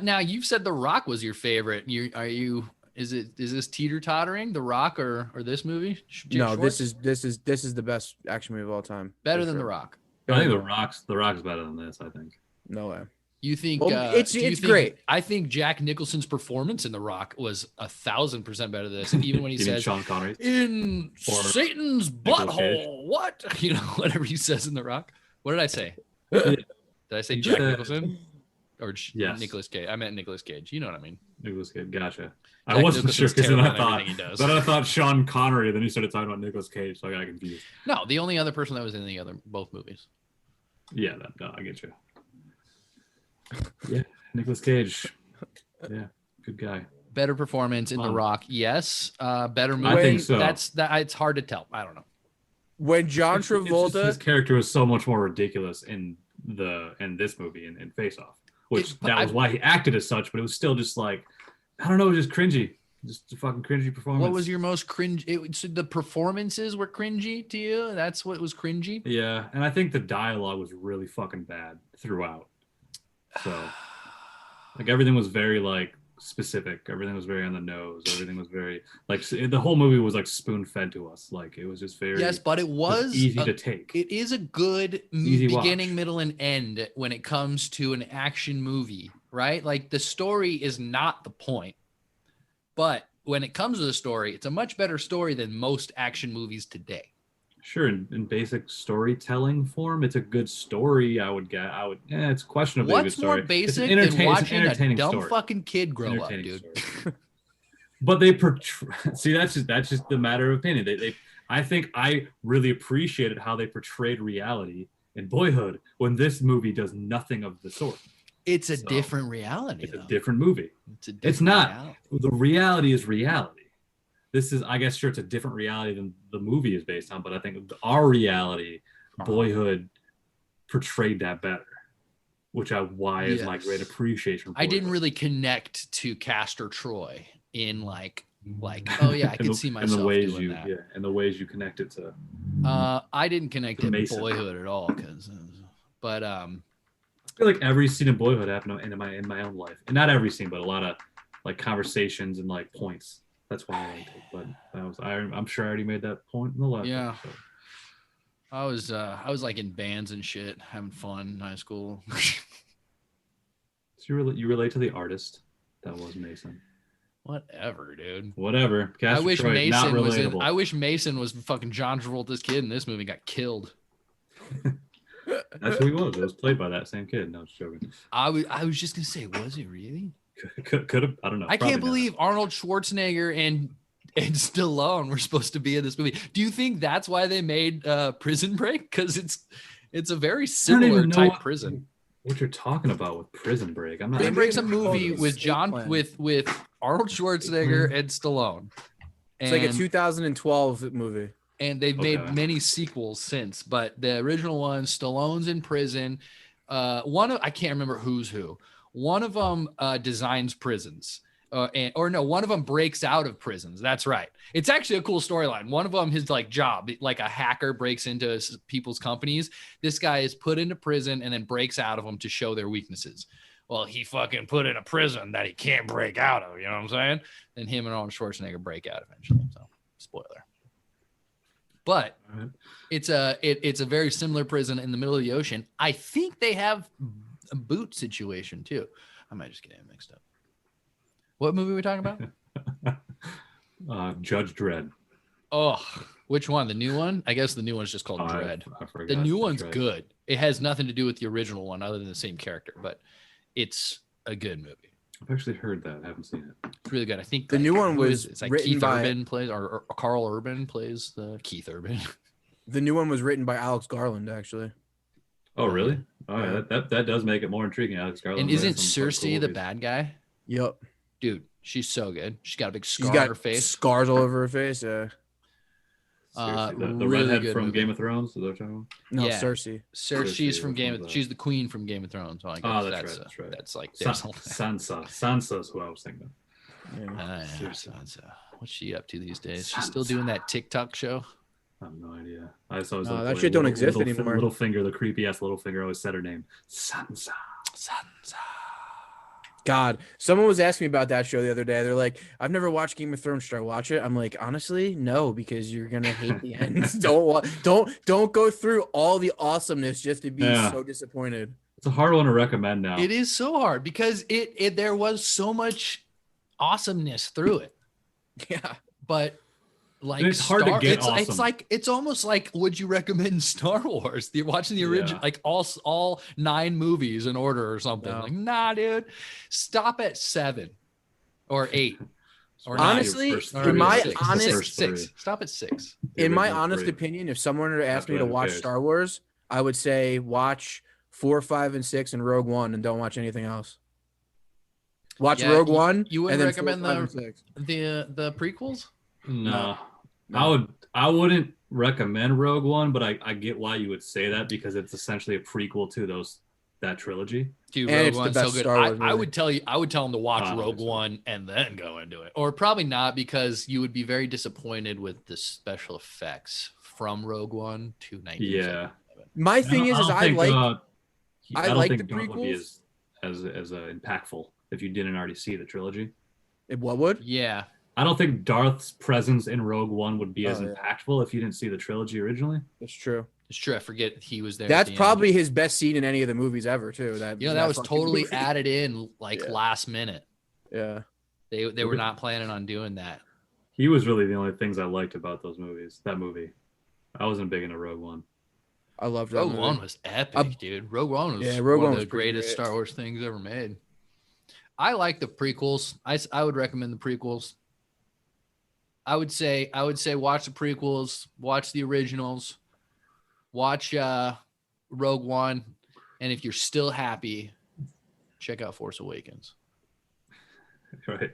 Now you've said The Rock was your favorite. Is this teeter tottering, The Rock or this movie? Jake No, Schwartz? this is the best action movie of all time. better for than sure. The Rock. I think the Rock's better than this. I think. No way. You think Well, it's do you think- great. I think Jack Nicholson's performance in The Rock was 1,000% better than this. And even when he You mean says Sean Connery? in Or Satan's Nicolas Cage. butthole, what? You know, whatever he says in The Rock. What did I say? Did I say You Jack said- Nicholson or Yes. Nicolas Cage? I meant Nicolas Cage. You know what I mean? Nicolas Cage. Gotcha. Jack I wasn't sure Nicholson's because then terrible I in thought, everything he does. but I thought Sean Connery. Then he started talking about Nicolas Cage, so I got confused. No, the only other person that was in both movies. Yeah, no, I get you. Yeah, Nicolas Cage. Yeah, good guy. Better performance in The Fun. Rock, yes. Better movie. I think so. It's hard to tell. I don't know. When John It's just Travolta, his character was so much more ridiculous in this movie in Face Off, which But that was why he acted as such. But it was still just like I don't know, it was just cringy, just a fucking cringy performance. What was your most cringe? So the performances were cringy to you. That's what was cringy. Yeah, and I think the dialogue was really fucking bad throughout. So, like everything was very like specific. Everything was very on the nose. Everything was very like the whole movie was like spoon fed to us. Like it was just very Yes, but it was easy to take. It is a good Easy beginning, watch. middle, and end when it comes to an action movie, right? Like the story is not the point, but when it comes to the story, it's a much better story than most action movies today. Sure, in basic storytelling form, it's a good story. It's questionably a good What's story. more basic It's an than watching a entertaining dumb story. fucking kid grow up, Entertaining dude? story. But they see that's just the matter of opinion. I think I really appreciated how they portrayed reality in Boyhood when this movie does nothing of the sort. It's a So, different reality. It's a though. different movie. It's a different It's not. reality. The reality is reality. This is, I guess, sure, it's a different reality than the movie is based on, but I think our reality, Boyhood, portrayed that better, which is my Yes. great appreciation. For I didn't Boyhood. really connect to Castor Troy in like oh yeah, I In could the- see in myself the ways doing that. Yeah, and the ways you connect it to. I didn't connect to Mason. Boyhood at all, but I feel like every scene in Boyhood happened in my own life, and not every scene, but a lot of like conversations and like points. That's why I liked it. But I'm sure I already made that point in the last. Yeah. episode. I was like in bands and shit, having fun in high school. So you relate to the artist that was Mason. Whatever, dude. Whatever. Castor I wish Troy, not Mason was in. relatable. I wish Mason was fucking John Travolta's kid in this movie. Got killed. That's who he was. It was played by that same kid. No, just joking. I was just gonna say, was it really? Could have. I don't know. I Probably can't not. believe Arnold Schwarzenegger and Stallone were supposed to be in this movie. Do you think that's why they made Prison Break? Because it's a very similar even know type what- prison. What you're talking about with Prison Break? I'm not. Prison Break's a movie State with Plan. with Arnold Schwarzenegger and Stallone. It's like a And- 2012 movie. and they've made Okay. many sequels since, but the original one, Stallone's in prison. I can't remember who's who. One of them designs prisons, one of them breaks out of prisons. That's right. It's actually a cool storyline. One of them, his like job, like a hacker breaks into people's companies. This guy is put into prison and then breaks out of them to show their weaknesses. Well, he fucking put in a prison that he can't break out of. You know what I'm saying? And him and Arnold Schwarzenegger break out eventually. So, spoiler. But Alright. it's a very similar prison in the middle of the ocean. I think they have a boot situation too. I might just get it mixed up. What movie are we talking about? Judge Dredd. Oh, which one? The new one? I guess the new one's just called Dredd. I forgot. The new one's Dredd. good. It has nothing to do with the original one other than the same character, but it's a good movie. I've actually heard that. I haven't seen it. It's really good. I think The new one who was is it? It's like written Keith by- Urban plays or Carl Urban plays the Keith Urban. The new one was written by Alex Garland, actually. Oh, really? Oh, Yeah. yeah. That does make it more intriguing. Alex Garland. And made isn't some quite Cersei cool the movies. bad guy? Yep. Dude, she's so good. She's got a big She's scar on got her face. scars all over her face. Yeah. Cersei, the really redhead good from movie. Game of Thrones. Is that what you're talking No, Yeah. Cersei. She's Cersei, from which Game one's of that? she's the queen from Game of Thrones. So I guess Oh, that's right. that's like about? there's Sansa's who I was thinking. Yeah. what's she up to these days? She's still doing that TikTok show. I have no idea. I just always No, loved that the way shit don't exist Little- anymore. Little Finger, the creepy ass Little Finger, always said her name. Sansa. God, someone was asking me about that show the other day. They're like, "I've never watched Game of Thrones. Should I watch it?" I'm like, honestly, no, because you're gonna hate the end. Don't go through all the awesomeness just to be Yeah. so disappointed. It's a hard one to recommend now. It is so hard because it there was so much awesomeness through it. Yeah. But like It's hard to get awesome. it's like it's almost like would you recommend Star Wars? You're watching the original, Yeah. like all 9 movies in order or something. No. Like, nah, dude, stop at 7 or 8 or 9. Honestly, First Or three, in my six, the honest- first three. 6. Stop at 6. The In my original honest three. opinion, if someone were to ask After me to that, who watch cares? Star Wars, I would say watch 4, 5, and 6 and Rogue One, and don't watch anything else. Watch Yeah, Rogue One. you wouldn't and then 4, recommend 5, and 6. the prequels? No. No. I wouldn't recommend Rogue One, but I get why you would say that because it's essentially a prequel to that trilogy. Dude, And Rogue it's the One's so best good. Star Wars I movie. would tell them to watch I Rogue think so. One and then go into it, or probably not because you would be very disappointed with the special effects from Rogue One to 1977. My thing is don't I think, like I don't like think the Darth would be prequels. as impactful if you didn't already see the trilogy. what would? Yeah, I don't think Darth's presence in Rogue One would be as Oh, yeah. impactful if you didn't see the trilogy originally. That's true. it's true. I forget he was there. at That's the end. probably his best scene in any of the movies ever, too. That that was fucking totally movie. added in like Yeah. last minute. Yeah. They were not planning on doing that. He was really the only things I liked about that movie. I wasn't big into Rogue One. I loved that Rogue movie. One was epic, dude. Rogue One was Yeah, Rogue one One of was the pretty greatest great. Star Wars things ever made. I like the prequels. I would recommend the prequels. I would say watch the prequels, watch the originals, watch Rogue One, and if you're still happy, check out Force Awakens. Right.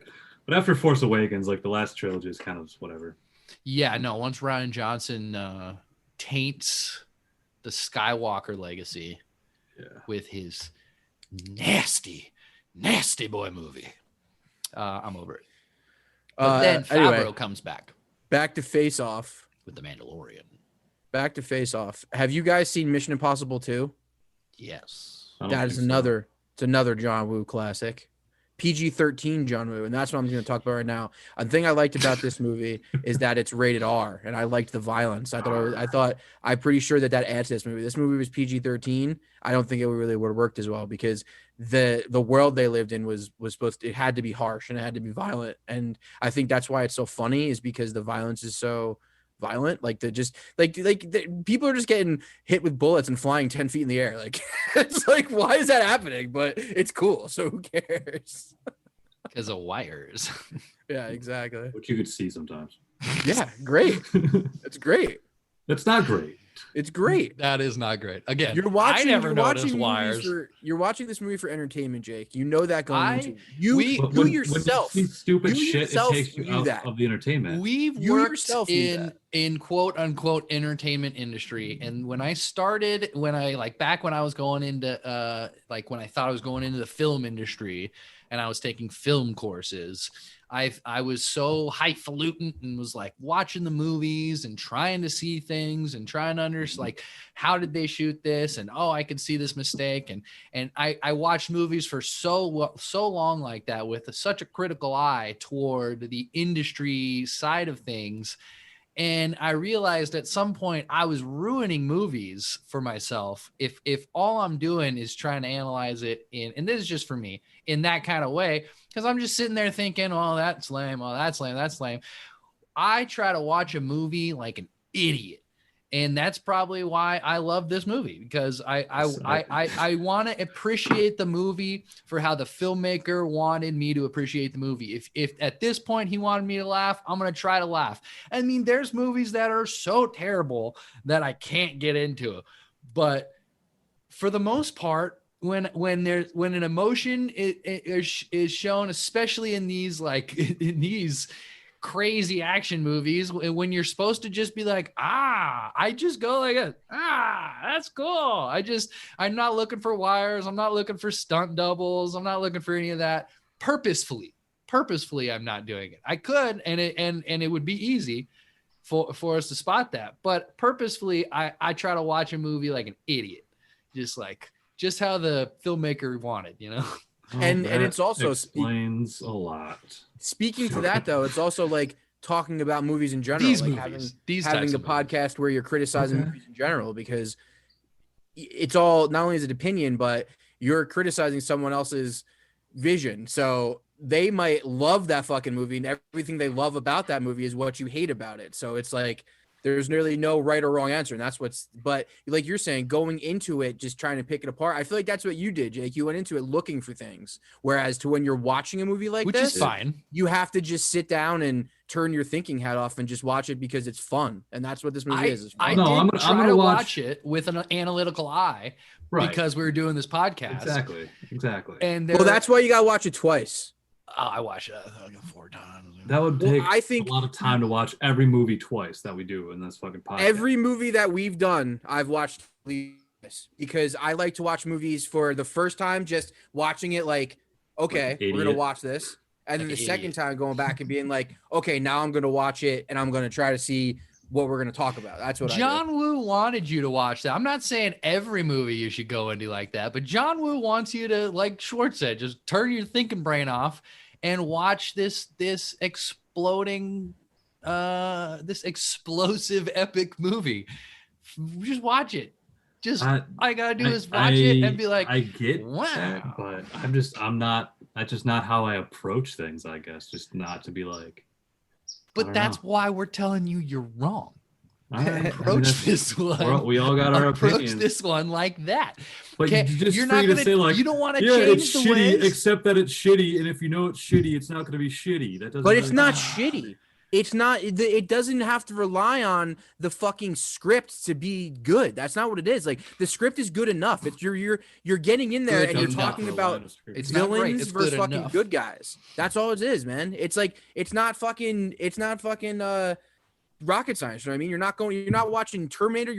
But after Force Awakens, like the last trilogy is kind of just whatever. Yeah, no, once Rian Johnson taints the Skywalker legacy Yeah. with his nasty boy movie, I'm over it. But then Favreau anyway, comes back back to Face Off. with The Mandalorian. Back to Face Off. Have you guys seen Mission Impossible 2? Yes. I don't That think is so. it's another John Woo classic. PG-13 John Woo, and that's what I'm going to talk about right now. A thing I liked about this movie is that it's rated R, and I liked the violence. I'm pretty sure that adds to this movie. This movie was PG-13. I don't think it really would have worked as well because the world they lived in was supposed to, it had to be harsh and it had to be violent, and I think that's why it's so funny is because the violence is so violent. Like they're just people are just getting hit with bullets and flying 10 feet in the air. Like it's like, why is that happening? But it's cool. So who cares? Because of wires. Yeah, exactly. Which you could see sometimes. Yeah, great. It's great. That's not great. It's great. That is not great. Again, I never noticed wires. You're watching this movie for entertainment, Jake. You know that going into When yourself. you see stupid you shit, yourself it takes you knew out that. of the entertainment. We've You worked yourself knew in quote unquote entertainment industry, and when I back when I was going into when I thought I was going into the film industry, and I was taking film courses, I was so highfalutin and was like watching the movies and trying to see things and trying to understand like how did they shoot this, and I could see this mistake, and I watched movies for so long like that with such a critical eye toward the industry side of things. And I realized at some point I was ruining movies for myself if all I'm doing is trying to analyze it and this is just for me, in that kind of way, because I'm just sitting there thinking, oh, that's lame, oh, that's lame, that's lame. I try to watch a movie like an idiot. And that's probably why I love this movie, because I want to appreciate the movie for how the filmmaker wanted me to appreciate the movie. If at this point he wanted me to laugh, I'm going to try to laugh. I mean, there's movies that are so terrible that I can't get into, but for the most part, when an emotion is shown, especially in these crazy action movies, when you're supposed to just be like, I just go like, that's cool. I'm not looking for wires. I'm not looking for stunt doubles. I'm not looking for any of that. Purposefully, I'm not doing it. I could, and it would be easy for us to spot that. But purposefully, I try to watch a movie like an idiot, just how the filmmaker wanted, And it's also explains a lot. Speaking to that though, it's also like talking about movies in general, these like movies, having a podcast where you're criticizing movies in general, because it's all, not only is it opinion, but you're criticizing someone else's vision. So they might love that fucking movie, and everything they love about that movie is what you hate about it. So it's like there's nearly no right or wrong answer, and that's but like you're saying, going into it just trying to pick it apart, I feel like that's what you did, Jake. You went into it looking for things, whereas to when you're watching a movie like which this, is fine, you have to just sit down and turn your thinking hat off and just watch it because it's fun, and that's what this movie is. I'm gonna watch it with an analytical eye, right? Because we were doing this podcast. Exactly. And that's why you gotta watch it twice. I watched it like 4 times. That would take I think a lot of time to watch every movie twice that we do in this fucking podcast. Every movie that we've done, I've watched twice, because I like to watch movies for the first time, just watching it like, okay, we're gonna watch this, and then the second time going back and being like, okay, now I'm gonna watch it and I'm gonna try to see what we're gonna talk about. That's what John Woo wanted you to watch that. I'm not saying every movie you should go into like that, but John Woo wants you to, like Schwartz said, just turn your thinking brain off and watch this explosive epic movie. Just watch it. Just all I gotta do is watch it and be like, I get wow. that, but that's just not how I approach things, I guess. Just not to be like. But that's why we're telling you you're wrong. Approach this one. We all got our opinions. Approach this one like that. But you're not going to say like, you don't want to change it's the shitty, ways. Except that it's shitty, and if you know it's shitty, it's not going to be shitty. That doesn't. But it's not shitty. It's not. It doesn't have to rely on the fucking script to be good. That's not what it is. Like the script is good enough. It's you're getting in there and you're talking about villains versus fucking good guys. That's all it is, man. It's like it's not fucking rocket science. You know what I mean? You're not watching Terminator.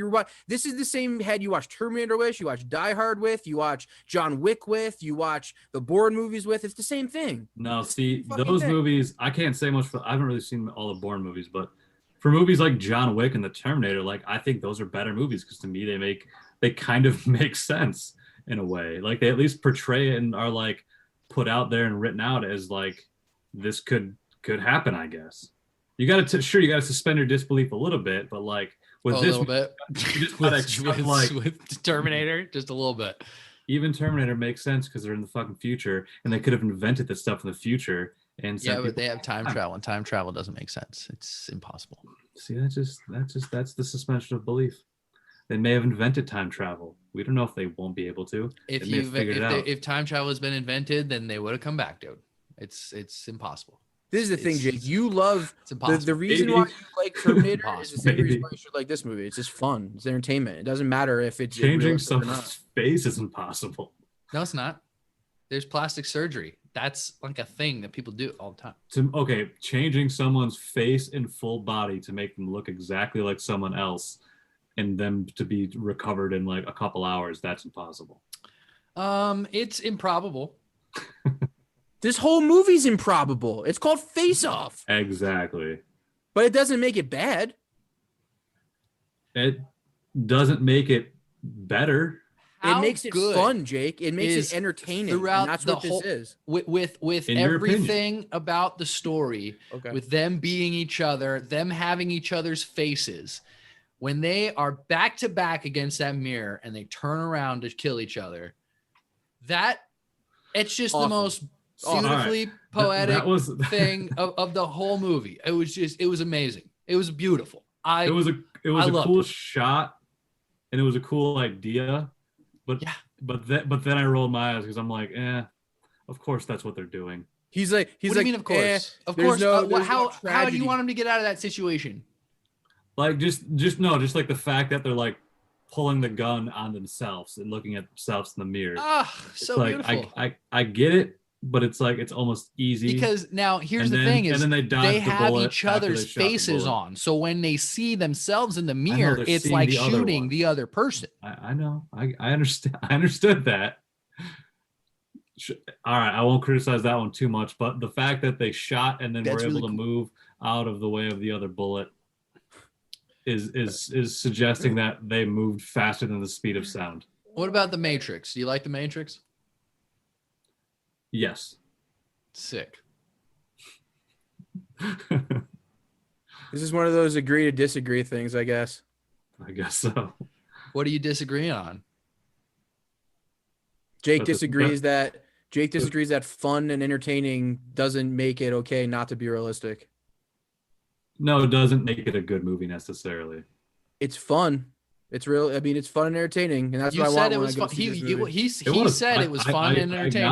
This is the same head you watch Terminator with, you watch Die Hard with, you watch John Wick with, you watch the Bourne movies with. It's the same thing. No, see, those movies, I can't say much for. I haven't really seen all the Bourne movies, but for movies like John Wick and the Terminator, like I think those are better movies because to me they kind of make sense in a way. Like they at least portray it and are like put out there and written out as like this could happen, I guess. You got to suspend your disbelief a little bit, but like with a this, little bit, with Terminator, just a little bit. Even Terminator makes sense because they're in the fucking future, and they could have invented this stuff in the future And Yeah, send but they people have time travel, and time travel doesn't make sense. It's impossible. See, that's the suspension of belief. They may have invented time travel. We don't know if they won't be able to. If They may have figured it out. if time travel has been invented, then they would have come back, dude. It's impossible. This is the thing, Jake. You love It's impossible. the reason Maybe. why you like Terminator is the same Maybe. reason why you should like this movie. It's just fun. It's entertainment. It doesn't matter if it's Changing realistic or not. someone's face is impossible. No, it's not. There's plastic surgery. That's like a thing that people do all the time. Changing someone's face and full body to make them look exactly like someone else and them to be recovered in like a couple hours, that's impossible. It's improbable. This whole movie's improbable. It's called Face Off. Exactly. But it doesn't make it bad. It doesn't make it better. It makes it fun, Jake. It makes it entertaining. Throughout and that's the what whole, this is. With In your everything about the story, Okay. with them being each other, them having each other's faces, when they are back to back against that mirror and they turn around to kill each other, it's just the most beautifully poetic that was thing of the whole movie. It was amazing. It was beautiful. It was a loved cool it. shot, and it was a cool idea, but Yeah. but then I rolled my eyes because I'm like, of course that's what they're doing. He's like, What do you mean, of course? Of course. How do you want him to get out of that situation? Like just like the fact that they're like pulling the gun on themselves and looking at themselves in the mirror. So like, beautiful. I get it, but it's like it's almost easy Because now here's And the then- thing is and then they have bullet each after they other's shot the faces bullet. on. So when they see themselves in the mirror, they're it's seeing like the other shooting one. the other person. I know. I understand. I understood that. All right, I won't criticize that one too much, but the fact that they shot and then That's were able really to cool. move out of the way of the other bullet is suggesting that they moved faster than the speed of sound. What about the Matrix? Do you like the Matrix? Yes. Sick. This is one of those agree to disagree things, I guess. I guess so. What do you disagree on? Jake But the- disagrees that fun and entertaining doesn't make it okay not to be realistic. No, it doesn't make it a good movie necessarily. It's fun. It's real. I mean, it's fun and entertaining, and that's You what I said want it when was I go fun. see this He movie. said it was fun and I entertaining.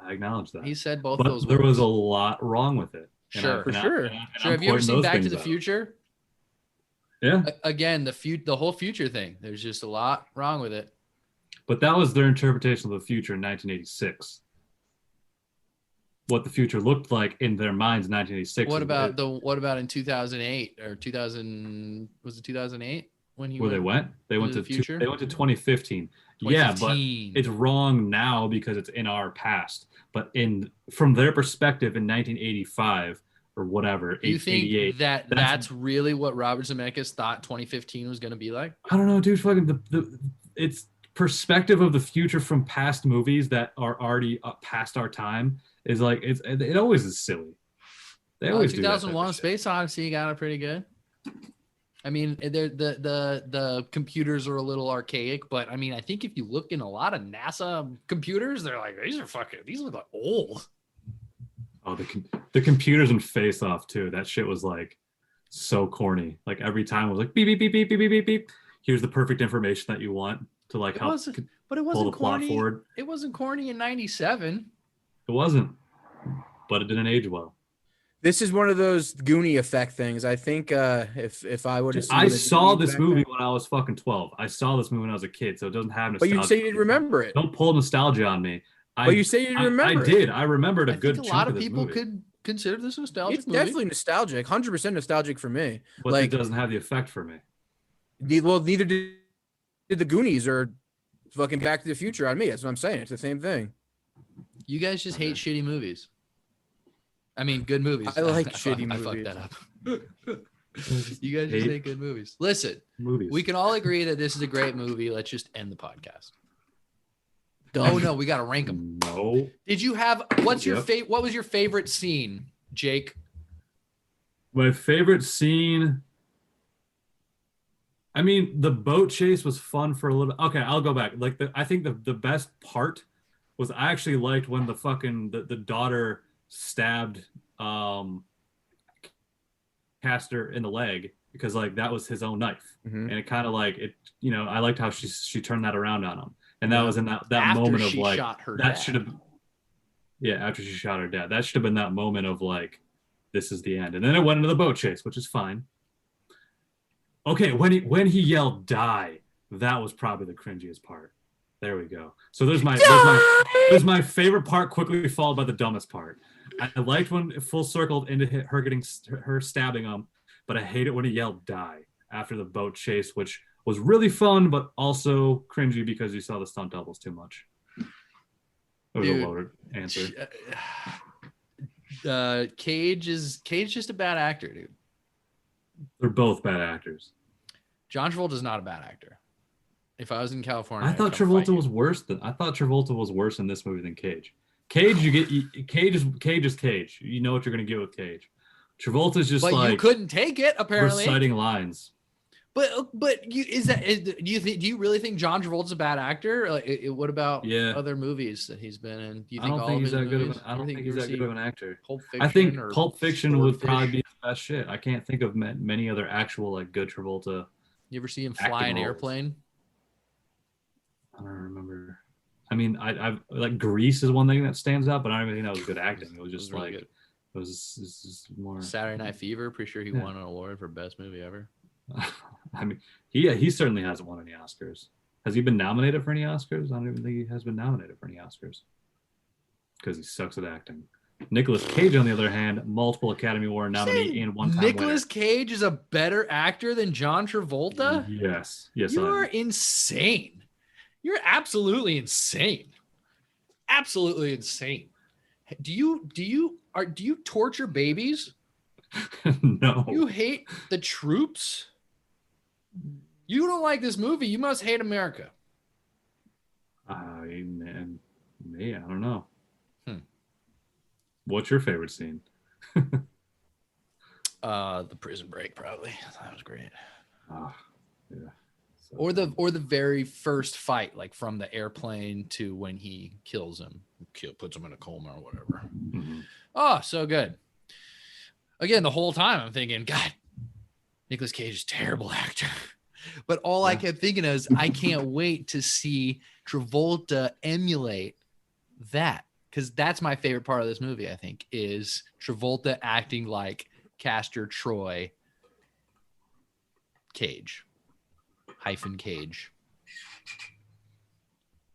acknowledge that. He said both But those there words. was a lot wrong with it. Sure. For sure. Sure. Have you ever seen Back to the Future? Yeah, Again, the whole future thing. There's just a lot wrong with it. but that was their interpretation of the future in 1986. What the future looked like in their minds in 1986. What about in 2008 or 2000? Was it 2008 when he where they went? They went to to the future? They went to 2015. Yeah, but 2015. it's wrong now because it's in our past. But from their perspective in 1985 or whatever, Do you 88. think that's really what Robert Zemeckis thought 2015 was going to be like? I don't know, dude. Fucking it's perspective of the future from past movies that are already past our time is like it always is silly. They always do that type of 2001: shit. Space Odyssey got it pretty good. I mean, the computers are a little archaic, but I mean, I think if you look in a lot of NASA computers, they're like these look like old. Oh, the computers in Face Off too. That shit was like so corny. Like every time it was like beep beep beep beep beep beep beep beep. Here's the perfect information that you want to like help But it pull the wasn't plot corny. forward. It wasn't corny in '97. It wasn't, but it didn't age well. This is one of those Goonie effect things. I think if I would have seen I the saw Goonies this back movie then- when I was fucking 12. I saw this movie when I was a kid, so it doesn't have but nostalgia. you say you didn't remember it. Don't pull nostalgia on me. But you say you didn't remember I it. did. I remembered a I good think a chunk lot of this people movie, could consider this a nostalgic It's movie. definitely nostalgic, 100% nostalgic for me. but like- it doesn't have the effect for me. Neither did the Goonies or fucking Back to the Future on me. That's what I'm saying. It's the same thing. You guys just hate shitty movies. I mean, good movies. I like fucked- shitty I fucked movies. that up. You guys just hate good movies. Listen, Movies. we can all agree that this is a great movie. Let's just end the podcast. Done. Oh no, we got to rank them. No. Did you have what's your Yep. what was your favorite scene, Jake? My favorite scene. I mean, the boat chase was fun for a little. Okay, I'll go back. Like I think the best part was I actually liked when the fucking the daughter stabbed Caster in the leg because like that was his own knife, Mhm. and it kind of like it. You know, I liked how she turned that around on him, and that Yeah. was in that After moment of she like shot her that dad. should have. Yeah, after she shot her dad, that should have been that moment of like, this is the end, and then it went into the boat chase, which is fine. Okay, when he yelled "die," that was probably the cringiest part. There we go. So there's my favorite part, quickly followed by the dumbest part. I liked when it full circled into her getting her stabbing him, but I hate it when he yelled "die" after the boat chase, which was really fun, but also cringy because you saw the stunt doubles too much. It was a loaded answer. Cage just a bad actor, dude. They're both bad actors. John Travolta is not a bad actor. If I was in California, I thought Travolta was worse in this movie than Cage. Cage is Cage. You know what you're gonna get with Cage. Travolta's just but like you couldn't take it apparently. Reciting lines. But do you really think John Travolta's a bad actor? Like, what about other movies that he's been in? Do you think I don't think he's that good of an actor. Pulp Fiction I think Pulp Fiction would probably be his best shit. I can't think of many other actual like good Travolta. You ever see him fly an airplane? I don't remember. I mean, I like Grease is one thing that stands out, but I don't even think that was good acting. It was just it was like good. It was just more Saturday Night Fever. Pretty sure he won an award for best movie ever. I mean, he certainly hasn't won any Oscars. Has he been nominated for any Oscars? I don't even think he has been nominated for any Oscars because he sucks at acting. Nicolas Cage, on the other hand, multiple Academy Award nominee and one-time Nicolas Cage is a better actor than John Travolta? Yes. You are insane. You're absolutely insane. Absolutely insane. Do you torture babies? No. You hate the troops? You don't like this movie. You must hate America. I don't know. What's your favorite scene? The prison break, probably. That was great. Yeah. So or the very first fight, like from the airplane to when he kills him, puts him in a coma or whatever. Mm-hmm. Oh, so good. Again, the whole time I'm thinking, God, Nicolas Cage is a terrible actor. But all I kept thinking is, I can't wait to see Travolta emulate that. Because that's my favorite part of this movie, I think, is Travolta acting like Castor Troy Cage. Cage.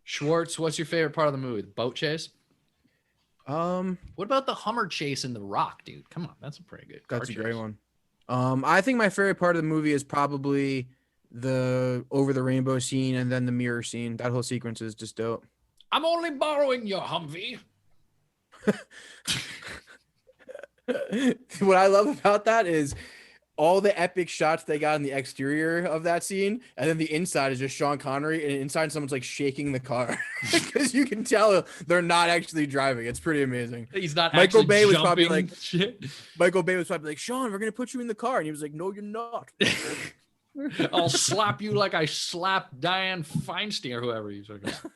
Schwartz, what's your favorite part of the movie? The boat chase? What about the Hummer chase in The Rock, dude? Come on, that's a pretty good car That's a chase. great one. I think my favorite part of the movie is probably the over the rainbow scene and then the mirror scene. That whole sequence is just dope. I'm only borrowing your Humvee. What I love about that is all the epic shots they got in the exterior of that scene, and then the inside is just Sean Connery, and inside someone's like shaking the car because you can tell they're not actually driving. It's pretty amazing. He's not. Michael Bay was probably like, Sean, we're gonna put you in the car, and he was like, no, you're not. I'll slap you like I slapped Diane Feinstein or whoever he's talking about.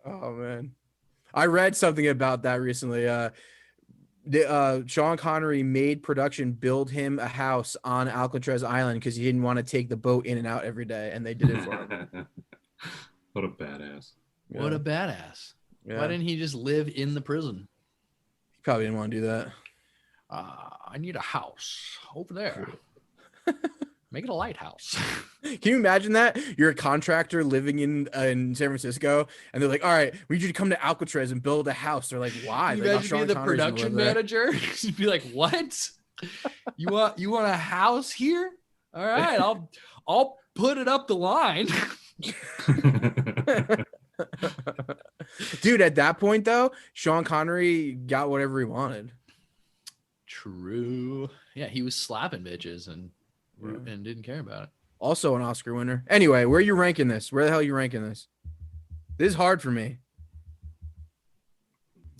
Oh man, I read something about that recently. Sean Connery made production build him a house on Alcatraz Island because he didn't want to take the boat in and out every day, and they did it for him. What a badass. Yeah. What a badass. Yeah. Why didn't he just live in the prison? He probably didn't want to do that. I need a house over there. Make it a lighthouse. Can you imagine that? You're a contractor living in San Francisco, and they're like, all right, we need you to come to Alcatraz and build a house. They're like, why? You guys be the production manager? You'd be like, what? You want a house here? All right, I'll put it up the line. Dude, at that point though, Sean Connery got whatever he wanted. True. Yeah, he was slapping bitches and didn't care about it. Also an Oscar winner. Anyway, where are you ranking this? Where the hell are you ranking this? This is hard for me.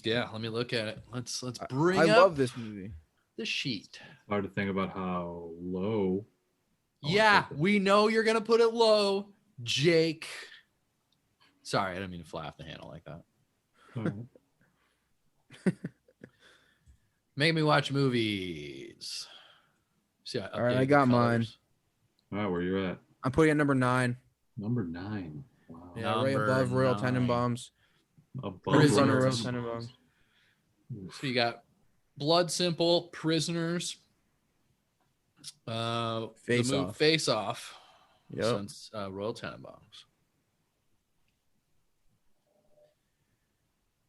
Yeah, let me look at it. Let's bring I up love this movie. The sheet. Hard to think about how low. Yeah, we know you're gonna put it low, Jake. Sorry, I didn't mean to fly off the handle like that. Make me watch movies. See, All right, I got mine. All right, where you at? I'm putting it at number 9. Number 9. Wow. Yeah, right Number above Royal 9. Tenenbaums. Above Right in front of Royal Royal Tenenbaums. Tenenbaums. So you got Blood Simple, Prisoners, Face Off. Face Off. Yep. Since Royal Tenenbaums.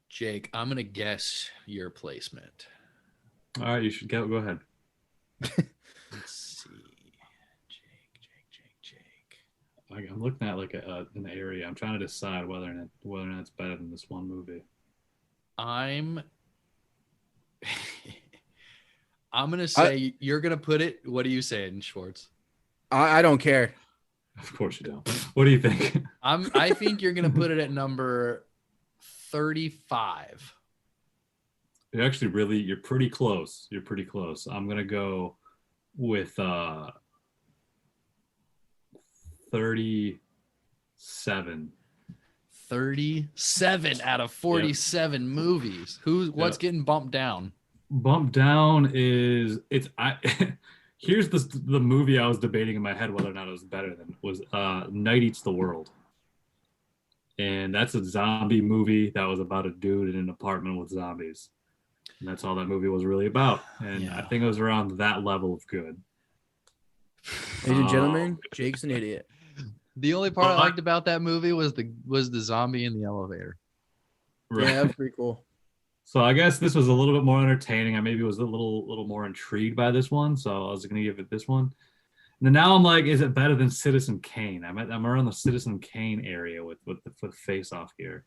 Jake, I'm gonna guess your placement. All right, you should go ahead. Let's see. Jake. I'm looking at like an area. I'm trying to decide whether or not it's better than this one movie. I'm gonna say you're gonna put it. What are you saying, Schwartz? I don't care. Of course you don't. What do you think? I think you're gonna put it at number 35. You're pretty close. I'm gonna go with 37. 37 out of 47 movies. What's getting bumped down? Bumped down is here's the movie I was debating in my head whether or not it was better than was Night Eats the World. And that's a zombie movie that was about a dude in an apartment with zombies. And that's all that movie was really about. And I think it was around that level of good. Ladies and gentlemen, Jake's an idiot. The only part I liked about that movie was the zombie in the elevator. Right. Yeah, that's pretty cool. So I guess this was a little bit more entertaining. I maybe was a little more intrigued by this one. So I was going to give it this one. And now I'm like, is it better than Citizen Kane? I'm around the Citizen Kane area with Face Off here.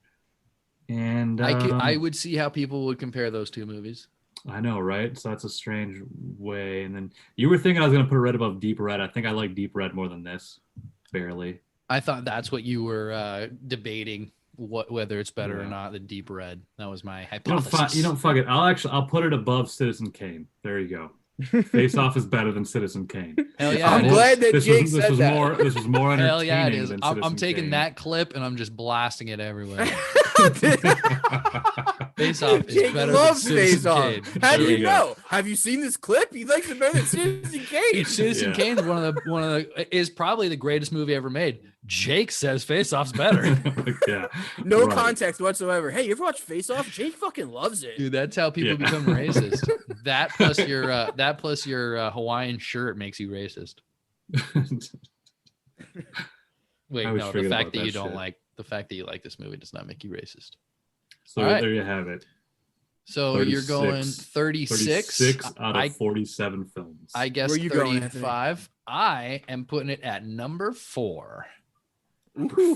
And I would see how people would compare those two movies. I know, right? So that's a strange way. And then you were thinking I was going to put it right above Deep Red. I think I like Deep Red more than this, barely. I thought that's what you were debating, whether it's better or not than Deep Red. That was my hypothesis. You don't fuck it. I'll put it above Citizen Kane. There you go. Face Off is better than Citizen Kane. Hell yeah! I'm glad that Jake said that. This was more entertaining. Hell yeah, it is. Than I'm taking Kane. that clip and I'm just blasting it everywhere. Face Off is Jake better loves than Face Citizen Off. Kane. How do There you you know? Have you seen this clip? He likes it better than Citizen Kane. Citizen Kane is one of the is probably the greatest movie ever made. Jake says Face Off's better. Yeah. No right. context whatsoever. Hey, you ever watch Face Off? Jake fucking loves it. Dude, that's how people become racist. That plus your Hawaiian shirt makes you racist. Wait, no, the fact that you don't like the fact that you like this movie does not make you racist. So there you have it. So 36, you're going 36 out of 47 films. I guess Where you 35. I am putting it at number 4.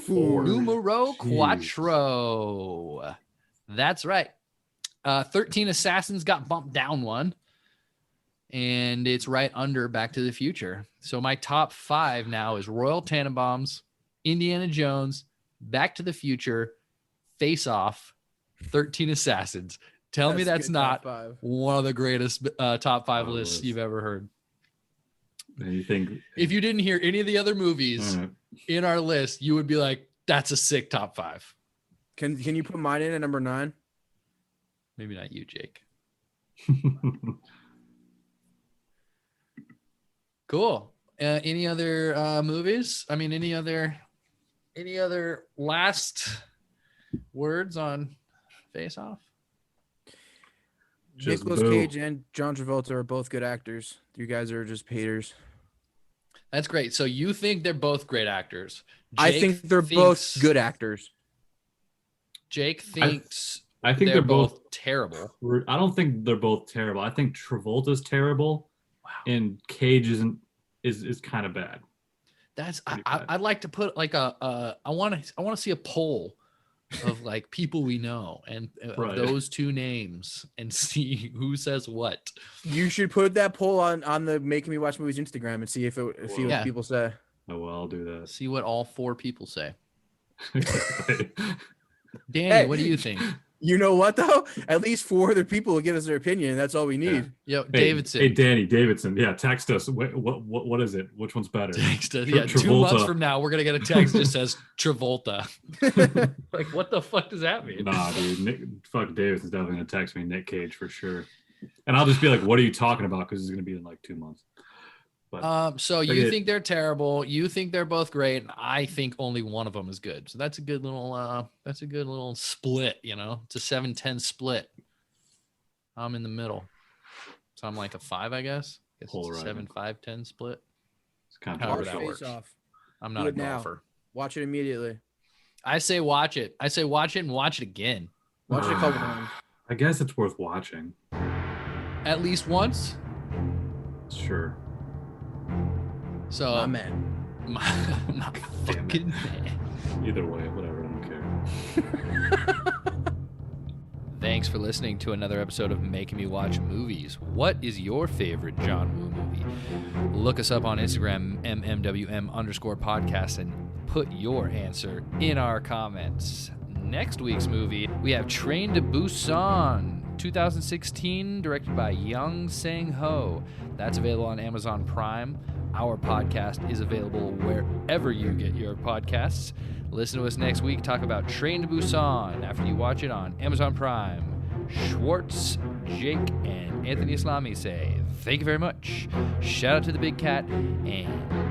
Four. Numero quattro. That's right. 13 Assassins got bumped down one. And it's right under Back to the Future. So my top 5 now is Royal Tenenbaums, Indiana Jones, Back to the Future, Face Off, 13 Assassins. Tell me that's not one of the greatest top 5 lists you've ever heard. And you think if you didn't hear any of the other movies in our list, you would be like, that's a sick top 5. Can you put mine in at number 9? Maybe not you, Jake. Cool. Any other movies? I mean, any other last words on Face Off? Nicolas Cage and John Travolta are both good actors. You guys are just haters. That's great. So you think they're both great actors? I think they're both good actors. Jake thinks I think they're both terrible. I don't think they're both terrible. I think Travolta's terrible. Wow. And Cage is kind of bad. That's I'd like to put like I want to see a poll of like people we know and of those two names and see who says what. You should put that poll on the Making Me Watch Movies Instagram and see what people say. Oh well, I'll do that. See what all 4 people say. Danny, what do you think? You know what though? At least 4 other people will give us their opinion, and that's all we need. Yeah. Yo, Davidson. Hey, Danny Davidson. Yeah, text us. What is it? Which one's better? Text us. Yeah, 2 months from now, we're gonna get a text that says Travolta. Like, what the fuck does that mean? Nah, dude. Fuck Davidson's definitely gonna text me Nick Cage for sure. And I'll just be like, what are you talking about? Because it's going to be in like 2 months. But So you think they're terrible. You think they're both great. And I think only one of them is good. So that's a good little split, you know. It's a 7-10 split. I'm in the middle. So I'm like a 5, I guess. It's a 7-5-10 split. It's kind However of that works. Off. I'm not a golfer. Watch it immediately. I say watch it. I say watch it and watch it again. Watch it a couple times. I guess it's worth watching. At least once. Sure. So My man. My fucking man. Either way, whatever. I don't care. Thanks for listening to another episode of Making Me Watch Movies. What is your favorite John Woo movie? Look us up on Instagram, MMwM_podcast, and put your answer in our comments. Next week's movie, we have Train to Busan, 2016, directed by Young Sang-ho. That's available on Amazon Prime. Our podcast is available wherever you get your podcasts. Listen to us next week talk about Train to Busan after you watch it on Amazon Prime. Schwartz, Jake, and Anthony Islami say thank you very much. Shout out to the big cat, and